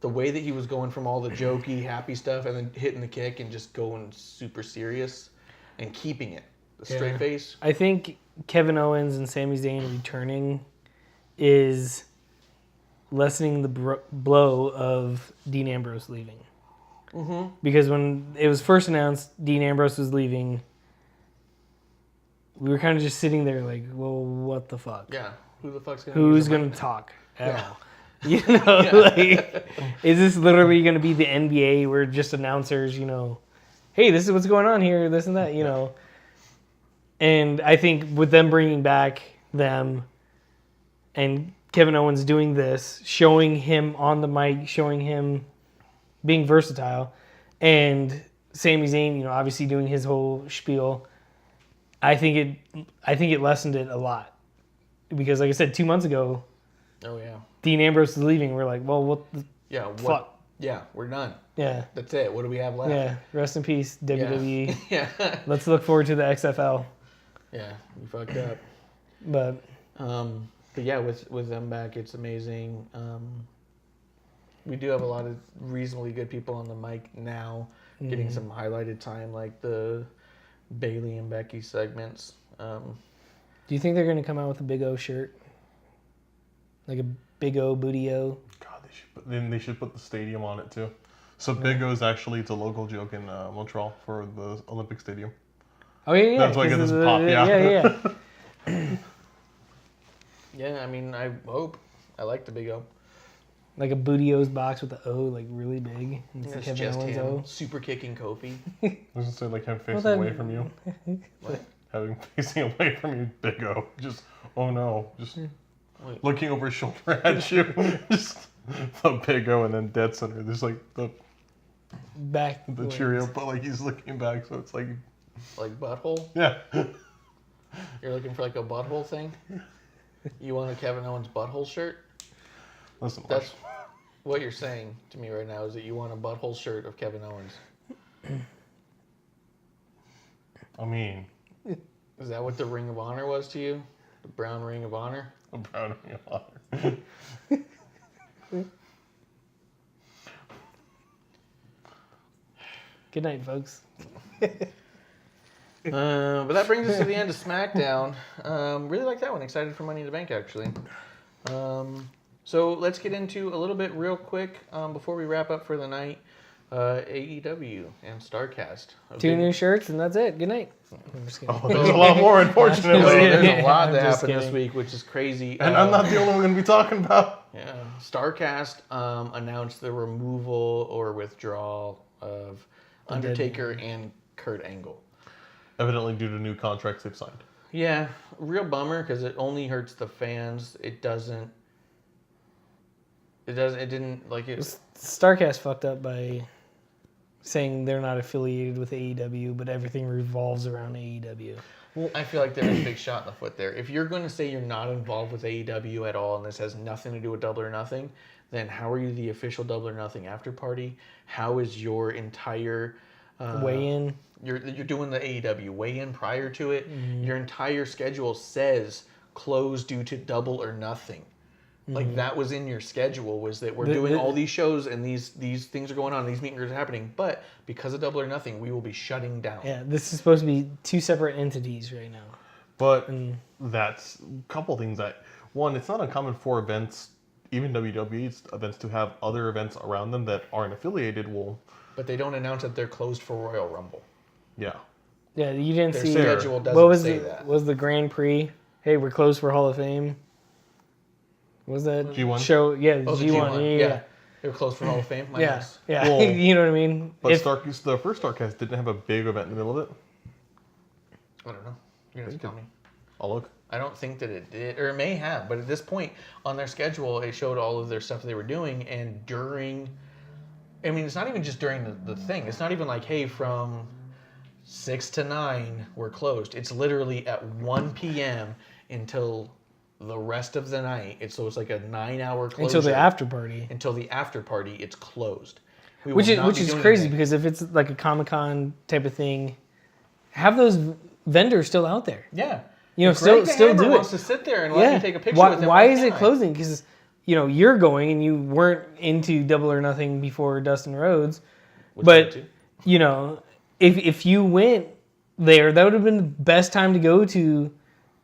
The way that he was going from all the jokey, happy stuff and then hitting the kick and just going super serious and keeping it. The straight face. I think Kevin Owens and Sami Zayn returning is lessening the blow of Dean Ambrose leaving. Mm-hmm. Because when it was first announced Dean Ambrose was leaving, we were kind of just sitting there like, well, what the fuck? Yeah. Who's going to talk at all? You know, like, is this literally going to be the NBA where just announcers, you know, hey, this is what's going on here, this and that, you know? And I think with them bringing back them and Kevin Owens doing this, showing him on the mic, showing him being versatile, and Sami Zayn, you know, obviously doing his whole spiel, I think it lessened it a lot. Because, like I said, 2 months ago, Dean Ambrose is leaving. We're like, well, what the fuck? Yeah, we're done. Yeah. That's it. What do we have left? Yeah, rest in peace, WWE. Yeah. Let's look forward to the XFL. Yeah, you fucked up. But yeah, with them back, it's amazing. We do have a lot of reasonably good people on the mic now, getting some highlighted time, like the Bailey and Becky segments. Do you think they're going to come out with a Big O shirt? Like a Big O Booty O? God, they should put the stadium on it too. So Big O is actually, it's a local joke in Montreal for the Olympic Stadium. Oh, yeah. That's why I get this pop, Yeah. Yeah, I mean, I hope. I like the Big O. Like a Booty O's box with the O, like, really big. It's Kevin just Owens him O. Super kicking Kofi. I was going to say, like, him facing away from you. What? Having facing away from you, Big O. Just, oh no. Just looking over his shoulder at you. Just the Big O and then dead center. There's like the back the Cheerio, but like he's looking back, so it's like butthole. Yeah. You're looking for like a butthole thing. You want a Kevin Owens butthole shirt? Listen, that's what you're saying to me right now. Is that you want a butthole shirt of Kevin Owens? I mean, is that what the Ring of Honor was to you? The brown Ring of Honor? A brown Ring of Honor. Good night, folks. But that brings us to the end of SmackDown. Really like that one. Excited for Money in the Bank, actually. So let's get into a little bit real quick before we wrap up for the night. AEW and StarCast. Two new shirts and that's it. Good night. I'm just kidding. Oh, there's a lot more, unfortunately. There's a lot that happened this week, which is crazy. And I'm not the only one we're going to be talking about. Yeah. StarCast announced the removal or withdrawal of Undertaker and Kurt Angle. Evidently due to new contracts they've signed. Yeah. Real bummer because it only hurts the fans. It didn't like it. StarCast fucked up by saying they're not affiliated with AEW, but everything revolves around AEW. Well, I feel like there's a big shot in the foot there. If you're going to say you're not involved with AEW at all and this has nothing to do with Double or Nothing, then how are you the official Double or Nothing after party? How is your entire weigh-in? You're doing the AEW weigh-in prior to it. Mm-hmm. Your entire schedule says closed due to Double or Nothing. Like that was in your schedule, was that we're doing all these shows and these things are going on, these meetings are happening, but because of Double or Nothing, we will be shutting down. Yeah, this is supposed to be two separate entities right now. But that's a couple things that, one, it's not uncommon for events, even WWE events, to have other events around them that aren't affiliated. Well, but they don't announce that they're closed for Royal Rumble. Yeah. Yeah, you didn't Their see. schedule doesn't What was say the, that. Was the Grand Prix? Hey, we're closed for Hall of Fame. Was that G1? show? Yeah, Oh, the G1. Yeah. They were closed for Hall of Fame. My Yeah. nice. Yeah. Well, You know what I mean? But the first Starcast didn't have a big event in the middle of it. I don't know. You're gonna have to tell me. I'll look. I don't think that it did, or it may have, but at this point on their schedule, it showed all of their stuff they were doing, and during, I mean, it's not even just during the thing. It's not even like, hey, from 6 to 9, we're closed. It's literally at 1 p.m. until the rest of the night. So it's like a 9-hour closure. Until the after party. Until the after party, it's closed. Which is crazy because if it's like a Comic-Con type of thing, have those vendors still out there. Yeah. You know, Greg the still Hammer do it. wants to sit there and let me take a picture with him. Why is it closing? Because you're going and you weren't into Double or Nothing before Dustin Rhodes, but if you went there, that would have been the best time to go to,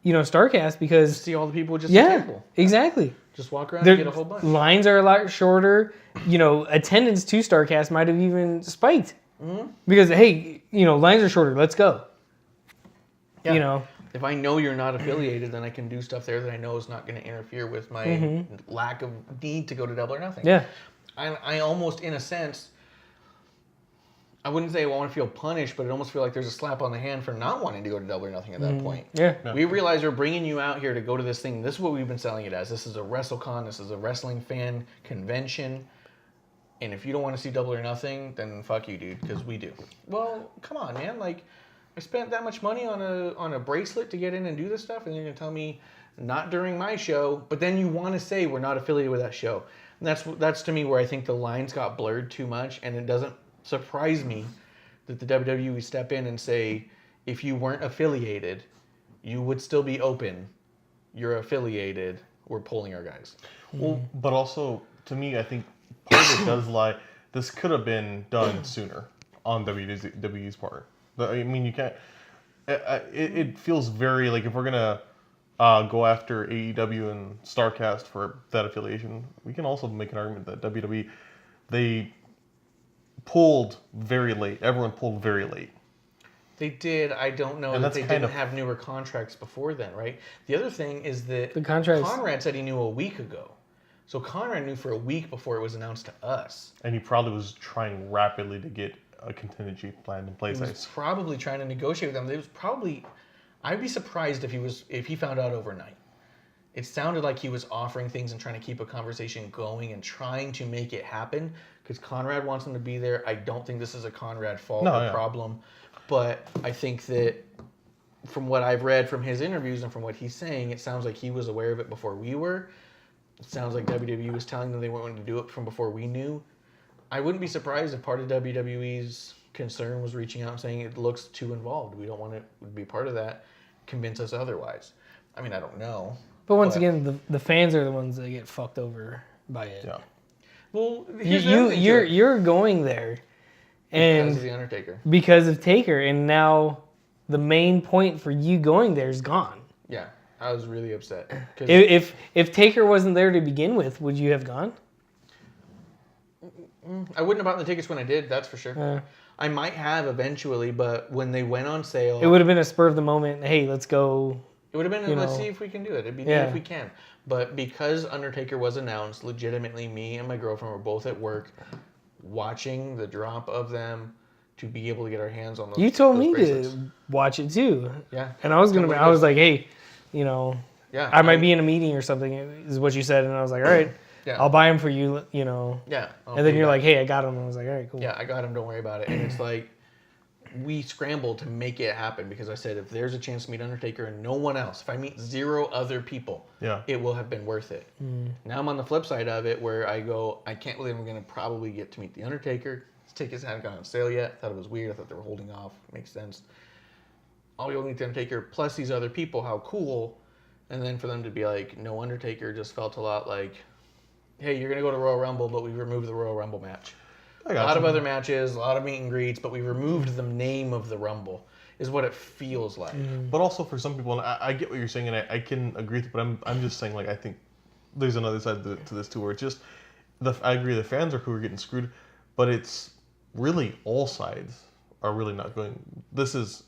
Starcast because see all the people just at the table. Exactly. Just walk around and get a whole bunch. Lines are a lot shorter. Attendance to Starcast might have even spiked because hey, lines are shorter. Let's go. Yeah. If I know you're not affiliated, then I can do stuff there that I know is not going to interfere with my lack of need to go to Double or Nothing. Yeah. I almost, in a sense, I wouldn't say I want to feel punished, but it almost feel like there's a slap on the hand for not wanting to go to Double or Nothing at that point. Yeah. We realize we're bringing you out here to go to this thing. This is what we've been selling it as. This is a WrestleCon. This is a wrestling fan convention. And if you don't want to see Double or Nothing, then fuck you, dude, because we do. Well, come on, man. Like, I spent that much money on a bracelet to get in and do this stuff, and you're gonna tell me not during my show, but then you want to say we're not affiliated with that show. And that's to me where I think the lines got blurred too much, and it doesn't surprise me that the WWE step in and say, if you weren't affiliated, you would still be open. You're affiliated. We're pulling our guys. Well, but also to me, I think part of it does lie. This could have been done sooner on WWE's part. I mean, you can't. It feels very like if we're gonna go after AEW and Starcast for that affiliation, we can also make an argument that WWE they pulled very late. Everyone pulled very late. They did. I don't know And that that's they kind didn't of- have newer contracts before then, right? The other thing is that The contracts- Conrad said he knew a week ago. So Conrad knew for a week before it was announced to us. And he probably was trying rapidly to get a contingency plan in place. He was probably trying to negotiate with them. It was probably, I'd be surprised if he found out overnight. It sounded like he was offering things and trying to keep a conversation going and trying to make it happen because Conrad wants him to be there. I don't think this is a Conrad fault or problem, but I think that from what I've read from his interviews and from what he's saying, it sounds like he was aware of it before we were. It sounds like WWE was telling them they weren't going to do it from before we knew. I wouldn't be surprised if part of WWE's concern was reaching out and saying it looks too involved. We don't want to be part of that. Convince us otherwise. I mean, I don't know. But once again, the fans are the ones that get fucked over by it. Yeah. Well, here's the other thing, too. You're going there, and Because of the Undertaker. because of Taker, and now the main point for you going there is gone. Yeah, I was really upset. 'Cause If Taker wasn't there to begin with, would you have gone? I wouldn't have bought the tickets when I did, that's for sure. I might have eventually, but when they went on sale, It would have been a spur of the moment. Hey, let's go. it would have been, let's see if we can do it. It'd be neat if we can. But because Undertaker was announced, legitimately me and my girlfriend were both at work watching the drop of them to be able to get our hands on those. You told those me bracelets. to watch it too. Yeah. And I was Come with I was us. like, hey, Yeah, I might be in a meeting or something, is what you said. And I was like, all right, Yeah. I'll buy them for you, Yeah. I'll And then do you're that. like, hey, I got them. And I was like, all right, cool. Yeah, I got him. Don't worry about it. And it's like, we scrambled to make it happen because I said, if there's a chance to meet Undertaker and no one else, if I meet 0 other people, it will have been worth it. Now I'm on the flip side of it where I go, I can't believe I'm going to probably get to meet the Undertaker. His tickets haven't gone on sale yet. I thought it was weird. I thought they were holding off. Makes sense. I'll be able to meet the Undertaker plus these other people. How cool. And then for them to be like, no Undertaker just felt a lot like, hey, you're going to go to Royal Rumble, but we removed the Royal Rumble match. A lot of other matches, a lot of meet and greets, but we removed the name of the Rumble, is what it feels like. But also for some people, and I get what you're saying, and I can agree with it, but I'm just saying, like, I think there's another side to this too, where it's just, I agree the fans are who are getting screwed, but it's really all sides are really not going.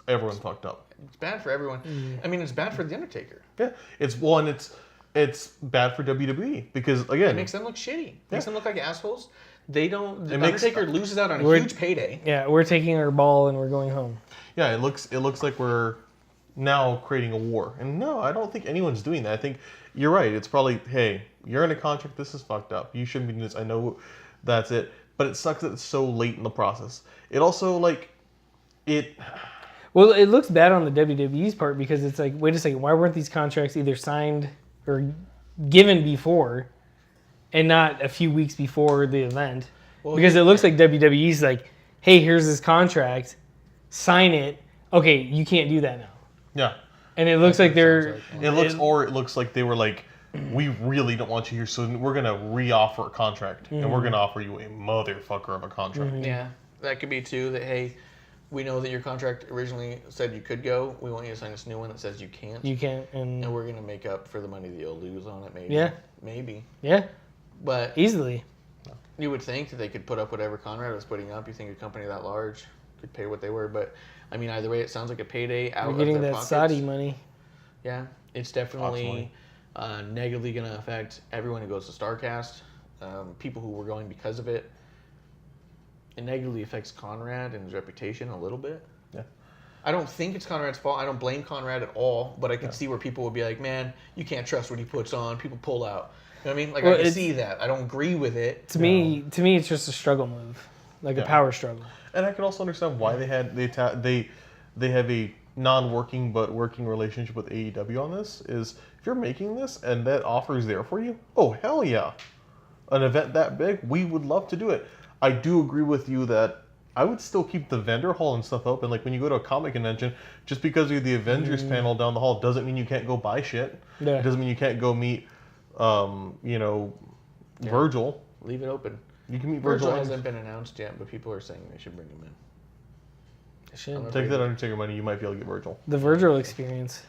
Everyone fucked up. It's bad for everyone. I mean, it's bad for the Undertaker. Yeah, it's bad for WWE because again, It makes them look shitty. Makes them look like assholes. They don't. The It makes- Undertaker loses out on a huge payday. Yeah, we're taking our ball and we're going home. yeah, it looks like we're now creating a war. And no, I don't think anyone's doing that. I think you're right. It's probably, hey, you're in a contract. This is fucked up. You shouldn't be doing this. I know that's it. But it sucks that it's so late in the process. It also Well, it looks bad on the WWE's part because it's like, wait a second, why weren't these contracts either signed or given before and not a few weeks before the event? Well, Because it looks like WWE's like, hey, here's this contract, sign it. Okay, you can't do that now. yeah. And it looks like they're... It looks like they were like, we really don't want you here, so we're gonna re-offer a contract, and we're gonna offer you a motherfucker of a contract. Yeah, that could be too. That hey, we know that your contract originally said you could go. We want you to sign this new one that says you can't. You can't, and we're gonna make up for the money that you'll lose on it. Maybe. Yeah. Maybe. Yeah, But easily. you would think that they could put up whatever Conrad was putting up. You think a company that large could pay what they were, but I mean, either way, it sounds like a payday out We're getting of their that pockets. Saudi money. Yeah, it's definitely negatively going to affect everyone who goes to StarCast, people who were going because of it. It negatively affects Conrad and his reputation a little bit. Yeah. I don't think it's Conrad's fault. I don't blame Conrad at all, but I can see where people would be like, man, you can't trust what he puts on. People pull out. You know what I mean? Like, Well, I can see that. I don't agree with it. To me, it's just a struggle move, like a power struggle. And I can also understand why they have a non-working but working relationship with AEW on this. Is if you're making this and that offer is there for you, oh hell yeah, an event that big, we would love to do it. I do agree with you that I would still keep the vendor hall and stuff open. Like when you go to a comic convention, just because you're the Avengers panel down the hall doesn't mean you can't go buy shit. Yeah. It doesn't mean you can't go meet, Virgil. Leave it open. You can meet Virgil Virgil. hasn't been announced yet, but people are saying they should bring him in. Shit. Take that Undertaker money, you might be able to get Virgil. The Virgil experience.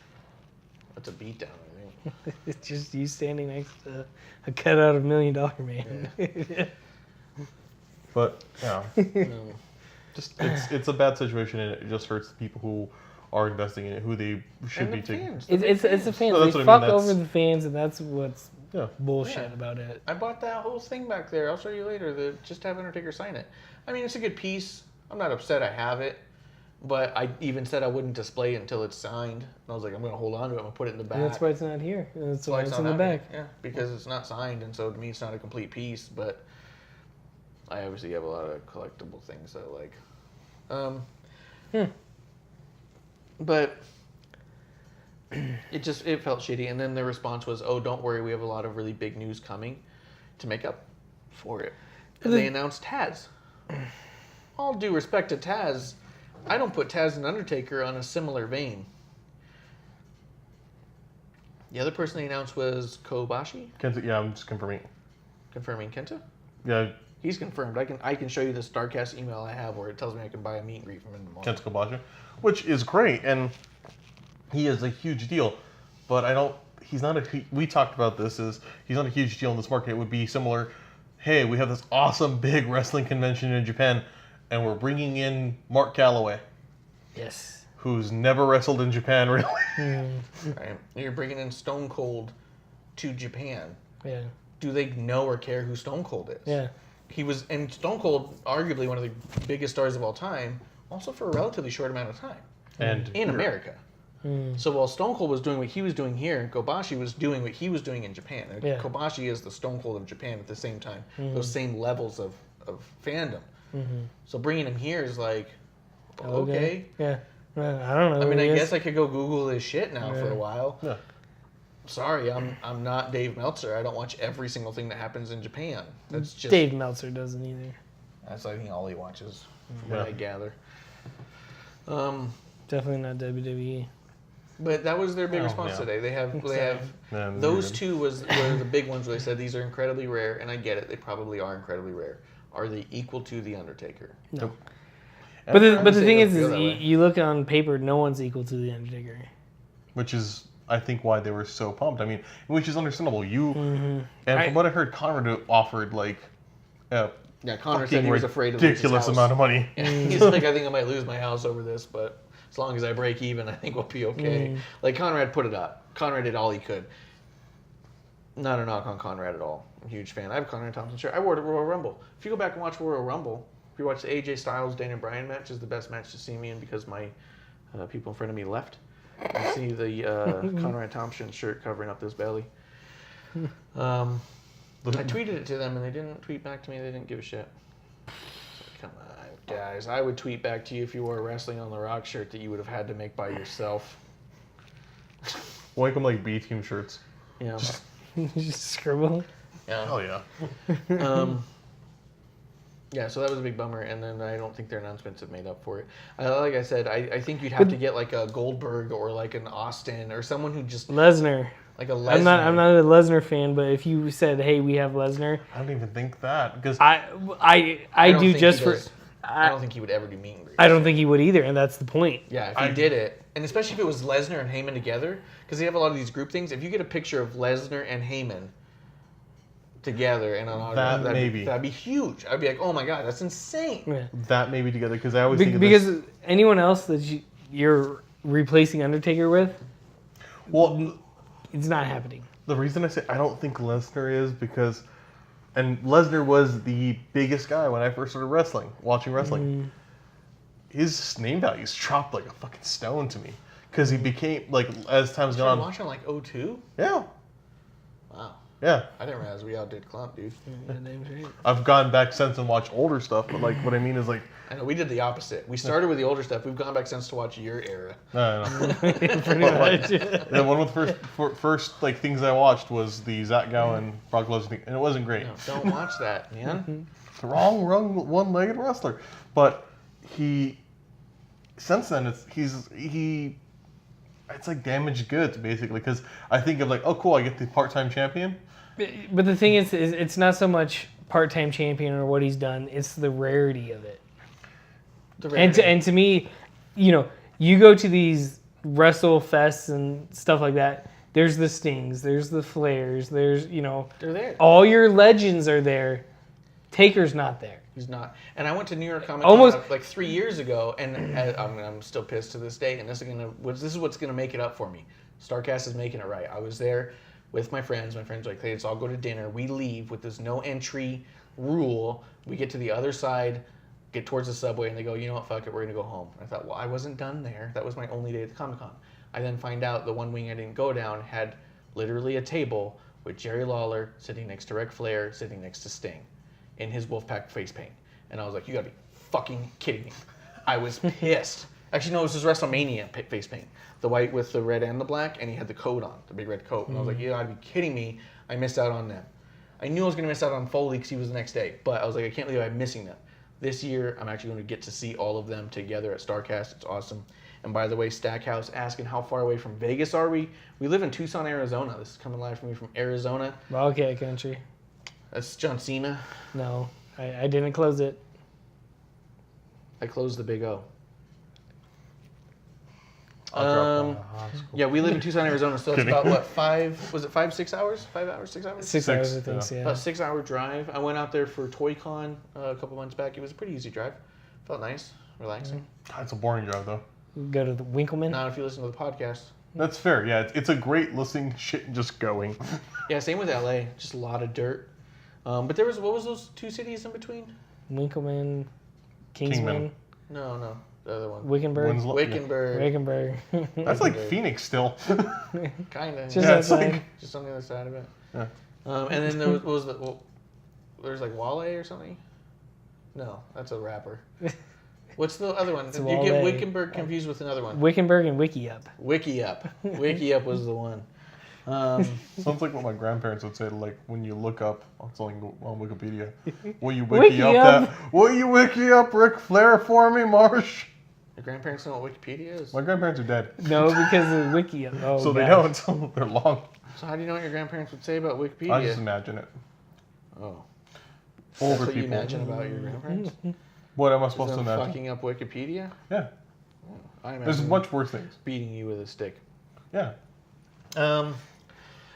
That's a beatdown, I think. It's just you standing next to a cutout of $1 Million Man. Yeah. But yeah, No. just it's a bad situation, and it just hurts the people who are investing in it, who they should And be the taking. fans. It's the fans. No, that's They what I fuck mean, over that's- the fans, and that's what's Yeah, bullshit Yeah. about it. I bought that whole thing back there. I'll show you later. Just have Undertaker sign it. I mean, it's a good piece. I'm not upset I have it, but I even said I wouldn't display it until it's signed. And I was like, I'm going to hold on to it. I'm going to put it in the back. And that's why it's not here. And that's why it's not in the out back. here. Yeah, because it's not signed, and so to me, it's not a complete piece. But I obviously have a lot of collectible things that I like. But it felt shitty, and then the response was, "Oh, don't worry, we have a lot of really big news coming to make up for it." And they announced Taz. All due respect to Taz, I don't put Taz and Undertaker on a similar vein. The other person they announced was Kobashi, Kenta, yeah, I'm just confirming. confirming Kenta. Yeah, He's confirmed. I can show you the StarCast email I have where it tells me I can buy a meet and greet from him tomorrow. Kenta Kobashi, which is great, and he is a huge deal. But I don't. He's not a. We talked about this. He's not a huge deal in this market. It would be similar. Hey, we have this awesome big wrestling convention in Japan, and we're bringing in Mark Calloway, Yes. who's never wrestled in Japan really. Right? You're bringing in Stone Cold to Japan. Yeah. Do they know or care who Stone Cold is? Yeah. He was, and Stone Cold, arguably one of the biggest stars of all time, also for a relatively short amount of time And in America. So while Stone Cold was doing what he was doing here, Kobashi was doing what he was doing in Japan. And Yeah. Kobashi is the Stone Cold of Japan at the same time. Those same levels of fandom. So bringing him here is like, okay. Yeah. Well, I don't know. I mean, who I he guess is. I could go Google this shit now for Yeah. a while. Yeah. Sorry, I'm not Dave Meltzer. I don't watch every single thing that happens in Japan. That's just Dave Meltzer doesn't either. That's I think all he watches, from Yeah. what I gather. Definitely not WWE. But that was their big Oh, response yeah. today. They have Yeah, those weird. two were the big ones where they said these are incredibly rare, and I get it. They probably are incredibly rare. Are they equal to the Undertaker? No. And But the say thing they is feel that way. you look on paper, no one's equal to the Undertaker. which is I think why they were so pumped. I mean, which is understandable. And I- from what I heard, Conrad offered like Yeah, Connor said he was afraid of ridiculous amount of money. Yeah, he's like, I think I might lose my house over this, but as long as I break even, I think we'll be okay. Like, Conrad put it up. Conrad did all he could. Not a knock on Conrad at all. I'm a huge fan. I have a Conrad Thompson shirt. I wore it at Royal Rumble. If you go back and watch Royal Rumble, if you watch the AJ Styles, Daniel Bryan match, is the best match to see me in because my people in front of me left. I see the Conrad Thompson shirt covering up this belly. I tweeted it to them, and they didn't tweet back to me. They didn't give a shit. Come on, guys. I would tweet back to you if you wore a Wrestling on the Rock shirt that you would have had to make by yourself. We'll make them like B-team shirts. Yeah. Just scribble. Yeah. Hell yeah. Yeah, so that was a big bummer, and then I don't think their announcements have made up for it. Like I said, I think you'd have to get like a Goldberg or like an Austin or someone who just... Lesnar. Like a Lesnar. I'm not a Lesnar fan, but if you said, "Hey, we have Lesnar," I don't even think that because I do just for. I don't think he would ever do meet and greets. I don't think he would either, and that's the point. Yeah, if he did it, and especially if it was Lesnar and Heyman together, because they have a lot of these group things. If you get a picture of Lesnar and Heyman together and on autograph, that'd be huge. I'd be like, oh my god, that's insane. Yeah. that may be together because I always think of because this. anyone else that you're replacing Undertaker with, Well, it's not happening. the reason I say I don't think Lesnar is because, and Lesnar was the biggest guy when I first started watching wrestling. His name values dropped like a fucking stone to me because he became like as time's gone on. Watching like 02? Yeah. Wow. Yeah. I didn't realize we outdid Clump, dude. I've gone back since and watched older stuff, but like what I mean is like. I know we did the opposite. We started with the older stuff. We've gone back since to watch your era. No. Pretty much. And one of the first like things I watched was the Zach Gowen Brock Lesnar thing, and it wasn't great. No, don't watch that, man. The wrong one-legged wrestler, but he. Since then, it's like damaged goods basically because I think of like, oh cool, I get the part-time champion. But the thing is it's not so much part-time champion or what he's done; it's the rarity of it. And to me, you go to these Wrestle Fests and stuff like that. There's the Stings, there's the Flairs, there's they're there. All your legends are there. Taker's not there. He's not. And I went to New York Comic Con like 3 years ago, and I'm still pissed to this day. And this is what's gonna make it up for me. Starcast is making it right. I was there with my friends. My friends were like, hey, let's all go to dinner. We leave with this no entry rule. We get to the other side, get towards the subway, and they go, you know what, fuck it, we're gonna go home. And I thought, well, I wasn't done there. That was my only day at the Comic Con. I then find out the one wing I didn't go down had literally a table with Jerry Lawler sitting next to Ric Flair, sitting next to Sting, in his Wolfpack face paint. And I was like, you gotta be fucking kidding me. I was pissed. Actually, no, it was his WrestleMania face paint. The white with the red and the black, and he had the coat on, the big red coat. And I was like, you gotta be kidding me. I missed out on them. I knew I was gonna miss out on Foley because he was the next day, but I was like, I can't believe I'm missing them. This year, I'm actually going to get to see all of them together at StarCast. It's awesome. And by the way, Stackhouse asking how far away from Vegas are we? We live in Tucson, Arizona. This is coming live from me from Arizona. Okay, country. That's John Cena. No, I didn't close it. I closed the Big O. Cool. Yeah, we live in Tucson, Arizona, so it's about what, 6 hours? 5 hours, 6 hours? 6 hours, I think. Yeah. About a 6 hour drive. I went out there for ToyCon a couple months back. It was a pretty easy drive. Felt nice, relaxing. It's a boring drive though. Go to the Winkleman. Not if you listen to the podcast. That's fair. Yeah, it's a great listening shit and just going. Yeah, same with LA. Just a lot of dirt. But there was, what was those two cities in between? Winkleman, Kingsman. No, the other one. Wickenburg. Wickenburg. That's like Phoenix still. Kind of. Just just on the other side of it. Yeah. And then there was there's like Wale or something. No, that's a rapper. What's the other one? You get Wickenburg confused with another one. Wickenburg and Wickiup. Wickiup was the one. Sounds like what my grandparents would say, like when you look up on something on Wikipedia. Will you wiki up that? Will you wiki up Ric Flair for me, Marsh? Your grandparents know what Wikipedia is? My grandparents are dead. No, because of Wickiup. Oh, so they don't. So they're long. So how do you know what your grandparents would say about Wikipedia? I just imagine it. Oh. Older That's what people. you imagine about your grandparents? What am I supposed to imagine? Fucking up Wikipedia? Yeah. I imagine There's much worse things. beating you with a stick. Yeah.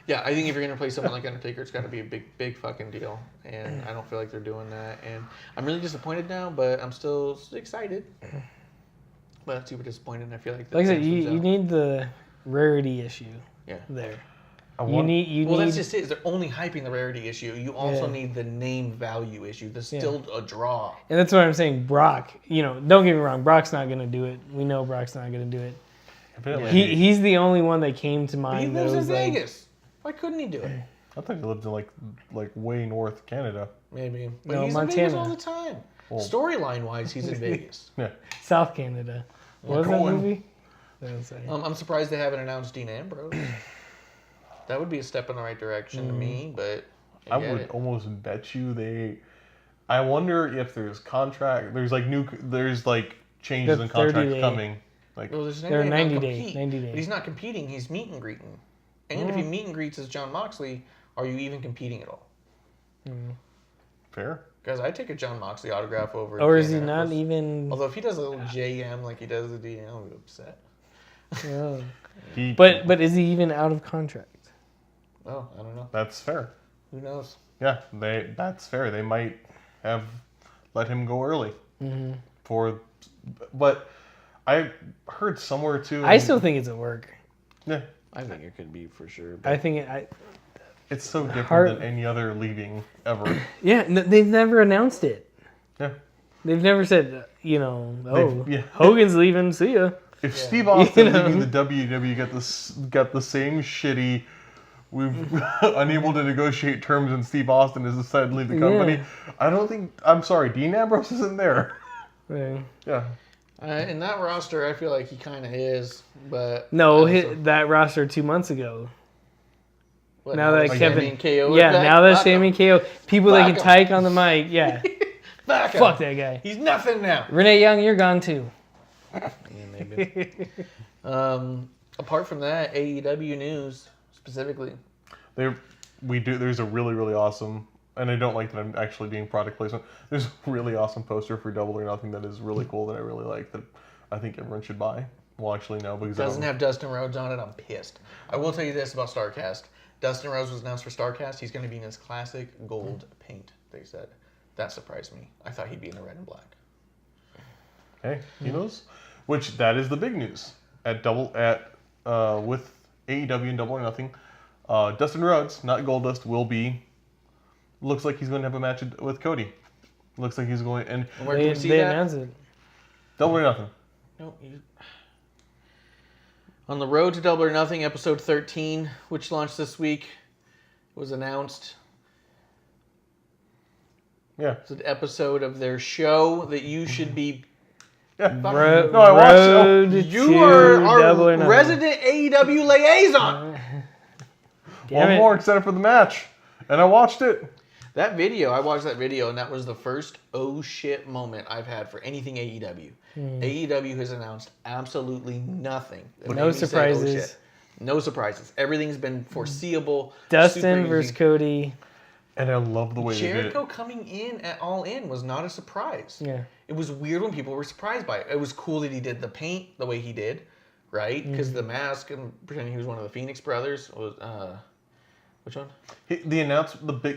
Yeah, I think if you're gonna play someone like Undertaker, it's got to be a big fucking deal, and I don't feel like they're doing that. And I'm really disappointed now, but I'm still excited. But I'm super disappointed. And I feel like Like I said, you need the rarity issue. Yeah. There. Well, that's just it. Is they're only hyping the rarity issue. You also need the name value issue. There's still a draw. And that's what I'm saying. Brock, don't get me wrong. Brock's not going to do it. We know Brock's not going to do it. Yeah. He's the only one that came to mind. But he lives in Vegas. Why couldn't he do it? I thought he lived in like way north Canada. Maybe. But No, he's Montana. in Vegas all the time. Well, storyline wise, he's in Vegas. Yeah. South Canada. What was that movie? I'm surprised they haven't announced Dean Ambrose. That would be a step in the right direction to me, but I would almost bet you I wonder if there's changes in contracts coming. Well, there's they're 90 days. But he's not competing. He's meet and greeting. And if he meet and greets as Jon Moxley, are you even competing at all? Fair. Guys, I'd take a Jon Moxley autograph over. Or is he not even? Although if he does a little JM like he does the DM, I'll be upset. But is he even out of contract? Oh, I don't know. That's fair. Who knows? Yeah, that's fair. They might have let him go early but I heard somewhere too. I still think it's a work. Yeah, I think it could be for sure. I think it's so different than any other leaving ever. Yeah, they've never announced it. Yeah, they've never said Hogan's leaving. See ya. If Steve Austin leaving the WWE got the same shitty. We've unable to negotiate terms, and Steve Austin has decided to leave the company. Yeah. I don't think. I'm sorry, Dean Ambrose isn't there. Right. Yeah. In that roster, I feel like he kind of is, but no, that roster 2 months ago. What, now that Kevin, KO now that Sammy and KO, people that can tyke on the mic, fuck that guy. He's nothing now. Renee Young, you're gone too. Yeah, maybe. Apart from that, AEW news. Specifically, there's a really, really awesome, and I don't like that I'm actually doing product placement. There's a really awesome poster for Double or Nothing that is really cool that I really like that I think everyone should buy. Well, actually, no, because it doesn't have Dustin Rhodes on it. I'm pissed. I will tell you this about StarCast. Dustin Rhodes was announced for StarCast. He's going to be in his classic gold paint, they said. That surprised me. I thought he'd be in the red and black. Hey, he knows. Which, that is the big news. With AEW and Double or Nothing. Dustin Rhodes, not Goldust, will be. Looks like he's going to have a match with Cody. Looks like he's going. And where can we see that? Announced it. Double or Nothing. No, on the road to Double or Nothing, episode 13, which launched this week, was announced. Yeah, it's an episode of their show that you should be. Yeah. I watched it. You are our resident AEW liaison. One more except for the match. And I watched it. I watched that video, and that was the first oh shit moment I've had for anything AEW. AEW has announced absolutely nothing. No surprises. No surprises. Everything's been foreseeable. Dustin versus Cody. And I love the way they did it. Jericho coming in at All In was not a surprise. Yeah. It was weird when people were surprised by it. It was cool that he did the paint the way he did, right? Because the mask and pretending he was one of the Phoenix brothers was which one? The announcement, the big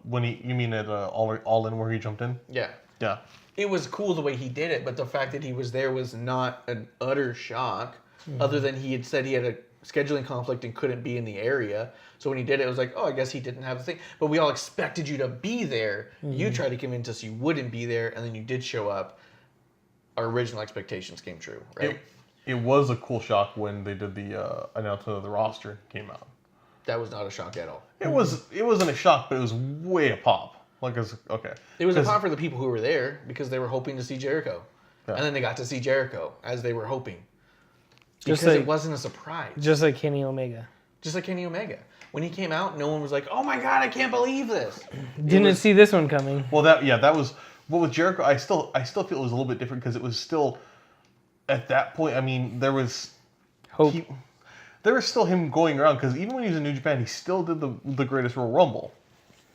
when you mean at All In where he jumped in? Yeah. Yeah. It was cool the way he did it, but the fact that he was there was not an utter shock. Other than he had said he had a scheduling conflict and couldn't be in the area. So when he did it, it was like, oh, I guess he didn't have the thing. But we all expected you to be there. You tried to convince us you wouldn't be there, and then you did show up. Our original expectations came true, right? It was a cool shock when they did the announcement of the roster came out. That was not a shock at all. It wasn't a shock, but it was way a pop. It was a pop for the people who were there because they were hoping to see Jericho. Yeah. And then they got to see Jericho as they were hoping. Because it wasn't a surprise. Just like Kenny Omega. When he came out, no one was like, oh my God, I can't believe this. Didn't see this one coming. Well, that was... Well, with Jericho, I still feel it was a little bit different because it was still... At that point, I mean, there was... Hope. There was still him going around because even when he was in New Japan, he still did the Greatest Royal Rumble.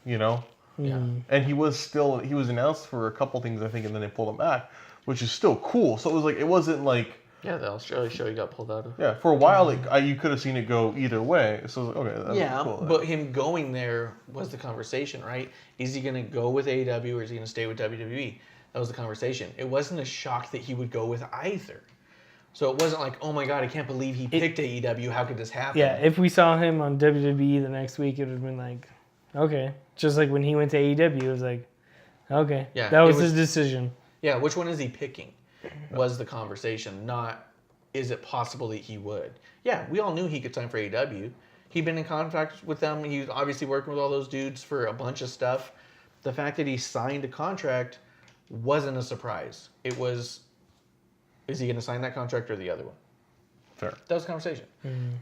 You know? Yeah. And he was announced for a couple things, I think, and then they pulled him back, which is still cool. So it was like, it wasn't like... Yeah, the Australia show he got pulled out of. Yeah, for a while, you could have seen it go either way. So, okay, that's cool. But him going there was the conversation, right? Is he going to go with AEW or is he going to stay with WWE? That was the conversation. It wasn't a shock that he would go with either. So it wasn't like, oh my God, I can't believe he picked AEW. How could this happen? Yeah, if we saw him on WWE the next week, it would have been like, okay. Just like when he went to AEW, it was like, okay. Yeah, that was his decision. Yeah, which one is he picking? Was the conversation, not is it possible that he would? Yeah, we all knew he could sign for AEW. He'd been in contact with them. He was obviously working with all those dudes for a bunch of stuff. The fact that he signed a contract wasn't a surprise. It was, is he going to sign that contract or the other one? Fair. That was the conversation.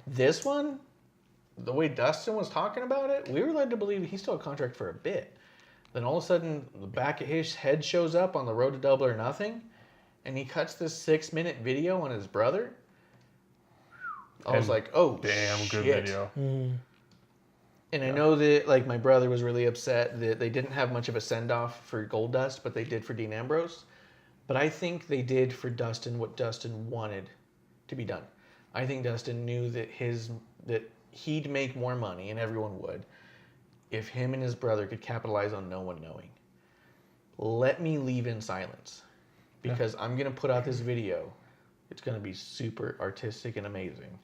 This one, the way Dustin was talking about it, we were led to believe he still had a contract for a bit. Then all of a sudden, the back of his head shows up on the road to Double or Nothing, and he cuts this 6-minute video on his brother. I was like, oh, damn shit. Good video. And I know that like my brother was really upset that they didn't have much of a send-off for Goldust, but they did for Dean Ambrose. But I think they did for Dustin what Dustin wanted to be done. I think Dustin knew that he'd make more money, and everyone would, if him and his brother could capitalize on no one knowing. Let me leave in silence, because I'm going to put out this video. It's going to be super artistic and amazing.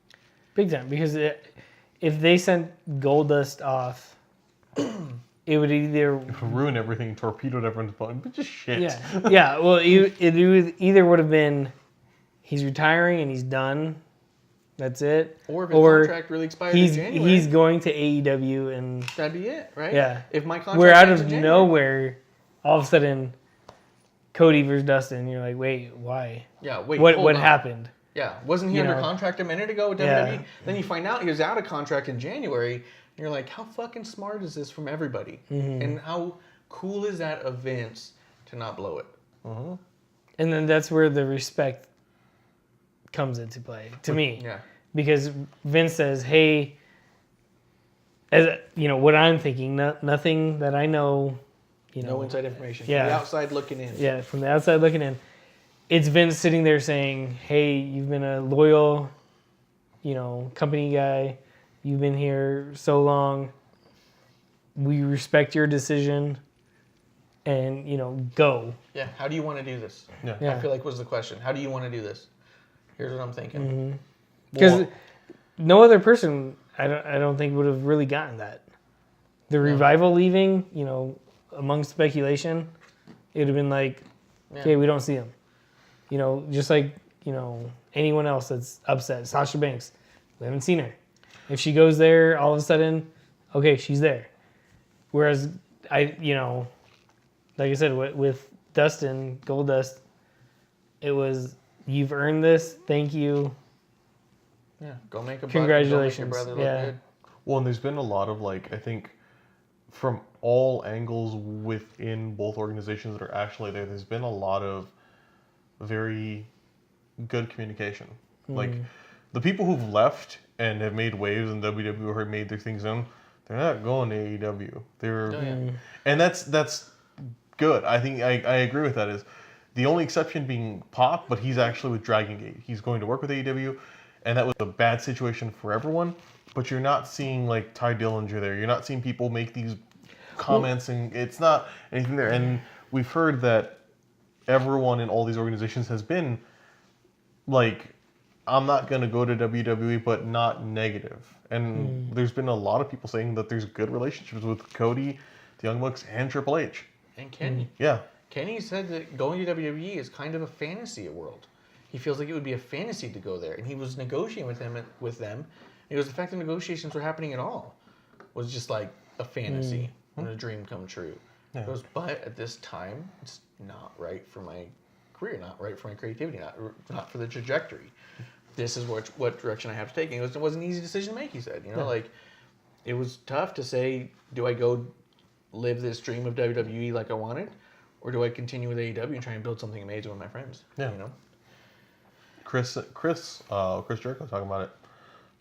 Big time, because if they sent Goldust off, it would either ruin everything, torpedoed everyone's button, but just shit. Yeah. Well, it either would have been he's retiring and he's done. That's it. Or if his contract really expires in January. He's going to AEW and that'd be it, right? Yeah. If my contract where out ends of in January, nowhere, all of a sudden, Cody versus Dustin, you're like, wait, why? Yeah, wait. What happened? Yeah, wasn't he under contract a minute ago with WWE? Yeah. Then you find out he was out of contract in January, and you're like, how fucking smart is this from everybody? And how cool is that of Vince to not blow it? And then that's where the respect comes into play, to me. Yeah. Because Vince says, hey, as you know, what I'm thinking, nothing that I know, no inside information. Yeah. From the outside looking in. Yeah, from the outside looking in. It's Vince sitting there saying, hey, you've been a loyal, company guy. You've been here so long. We respect your decision. And, go. Yeah, how do you want to do this? Yeah. I feel like was the question. How do you want to do this? Here's what I'm thinking. Because no other person, I don't think, would have really gotten that. The Revival leaving, among speculation, it would have been like, okay, we don't see him. Just like, anyone else that's upset. Sasha Banks, we haven't seen her. If she goes there, all of a sudden, okay, she's there. Whereas, like I said, with Dustin, Goldust, it was, you've earned this, thank you. Yeah, go make a buck. Congratulations. Go make your brother look good. Well, and there's been a lot of, I think, from all angles within both organizations that are actually there's been a lot of very good communication. Like, the people who've left and have made waves in WWE or have made their things known, they're not going to AEW. And that's good. I think I agree with that. Is the only exception being Pop, but he's actually with Dragon Gate. He's going to work with AEW, and that was a bad situation for everyone. But you're not seeing Ty Dillinger there. You're not seeing people make these comments, and it's not anything there. And we've heard that everyone in all these organizations has been I'm not going to go to WWE, but not negative. And there's been a lot of people saying that there's good relationships with Cody, the Young Bucks, and Triple H. And Kenny. Yeah. Kenny said that going to WWE is kind of a fantasy world. He feels like it would be a fantasy to go there. And he was negotiating with them. It was the fact that negotiations were happening at all was just like a fantasy and a dream come true. Yeah. He goes, but at this time, it's not right for my career, not right for my creativity, not for the trajectory. This is what direction I have to take. And it was an easy decision to make, he said. It was tough to say, do I go live this dream of WWE like I wanted? Or do I continue with AEW and try and build something amazing with my friends? Yeah. Chris Jericho talking about it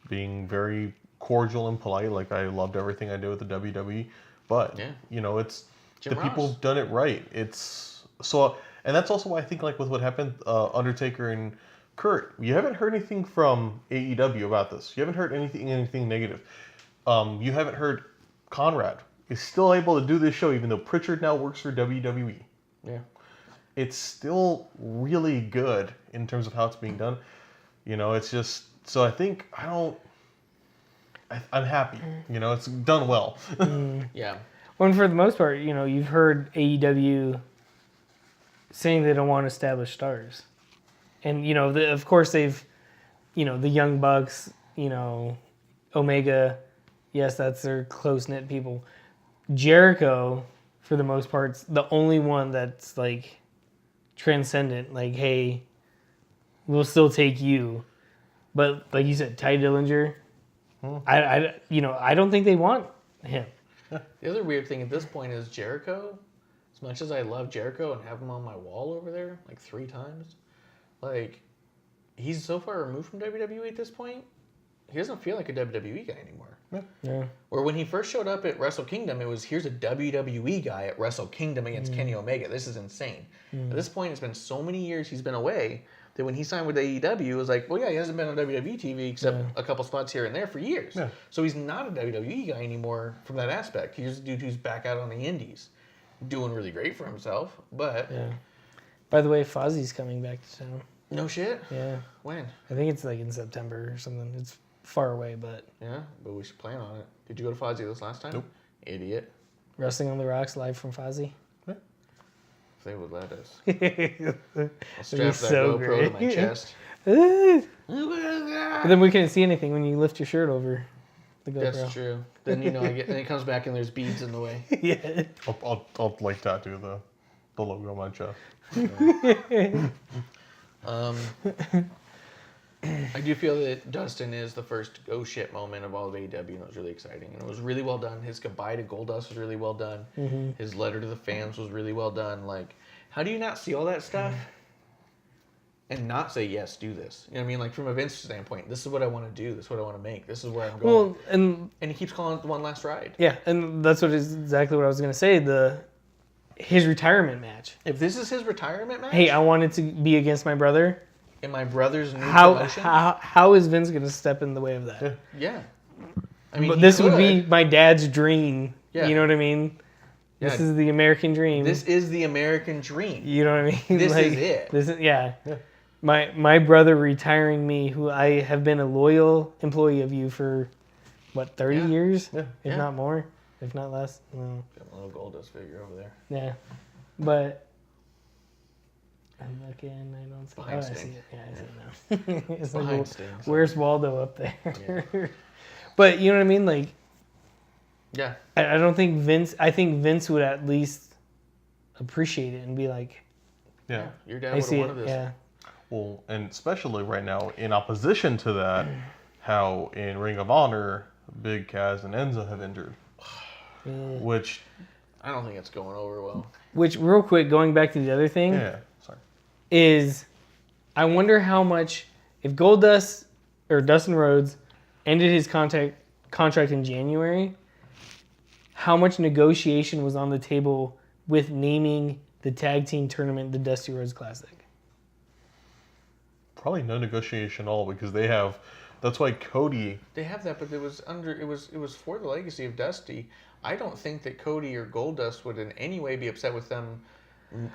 being very cordial and polite. I loved everything I did with the WWE, but it's Jim Ross. People have done it right. It's so, and that's also why I think with what happened, Undertaker and Kurt, you haven't heard anything from AEW about this. You haven't heard anything negative. You haven't heard Conrad is still able to do this show even though Pritchard now works for WWE. Yeah. It's still really good in terms of how it's being done. You know, it's just so I'm happy. You know, it's done well. Yeah. Well, for the most part, you know, you've heard AEW saying they don't want established stars. And, you know, of course they've, you know, the Young Bucks, you know, Omega, yes, that's their close-knit people. Jericho, for the most part, is the only one that's, like, transcendent. Like, hey, we'll still take you. But, like you said, Ty Dillinger, I don't think they want him. The other weird thing at this point is Jericho, as much as I love Jericho and have him on my wall over there, like 3 times, like, he's so far removed from WWE at this point, he doesn't feel like a WWE guy anymore. Yeah. Or when he first showed up at Wrestle Kingdom, it was, here's a WWE guy at Wrestle Kingdom against Kenny Omega. This is insane. At this point, it's been so many years he's been away that when he signed with AEW, it was like, well, yeah, he hasn't been on WWE TV except a couple spots here and there for years. Yeah. So he's not a WWE guy anymore from that aspect. He's a dude who's back out on the indies, doing really great for himself, but... Yeah. By the way, Fozzie's coming back to town. No shit? Yeah. When? I think it's like in September or something. It's far away, but... Yeah, but we should plan on it. Did you go to Fozzie this last time? Nope. Idiot. Wrestling on the Rocks live from Fozzie. If they would let us. I'll strap that so GoPro great. to my chest. But then we couldn't see anything when you lift your shirt over the GoPro. That's true. Then, you know, then it comes back and there's beads in the way. Yeah. I'll like tattoo the logo on my chest. I do feel that Dustin is the first oh shit moment of all of AEW, and it was really exciting. And it was really well done. His goodbye to Goldust was really well done. Mm-hmm. His letter to the fans was really well done. Like, how do you not see all that stuff and not say, yes, do this? You know what I mean? Like, from a Vince standpoint, this is what I want to do. This is what I want to make. This is where I'm going. Well, and he keeps calling it the one last ride. Yeah, and that's exactly what I was going to say. His retirement match. If this is his retirement match? Hey, I wanted to be against my brother. In my brother's new promotion? How is Vince going to step in the way of that? Yeah. I mean, but this would be my dad's dream. Yeah. You know what I mean? Yeah. This is the American dream. This is the American dream. You know what I mean? This is it. This is My brother retiring me, who I have been a loyal employee of you for, 30 years? Yeah. If not more. If not less. No. Got a little Goldust figure over there. Yeah. But... I'm looking, I don't see Behind I see Sting. it. Yeah, I see it now. It's Behind like, Sting. where's Waldo up there? Yeah. But you know what I mean? Like, yeah. I don't think Vince, I think Vince would at least appreciate it and be like, yeah, your dad would have wanted this. Yeah. Well, and especially right now, in opposition to that, how in Ring of Honor, Big Cass and Enzo have injured. Which... I don't think it's going over well. Which, real quick, going back to the other thing... Yeah. Is I wonder how much if Goldust or Dustin Rhodes ended his contract in January, how much negotiation was on the table with naming the tag team tournament the Dusty Rhodes Classic? Probably no negotiation at all because they have. That's why Cody. They have that, but it was for the legacy of Dusty. I don't think that Cody or Goldust would in any way be upset with them.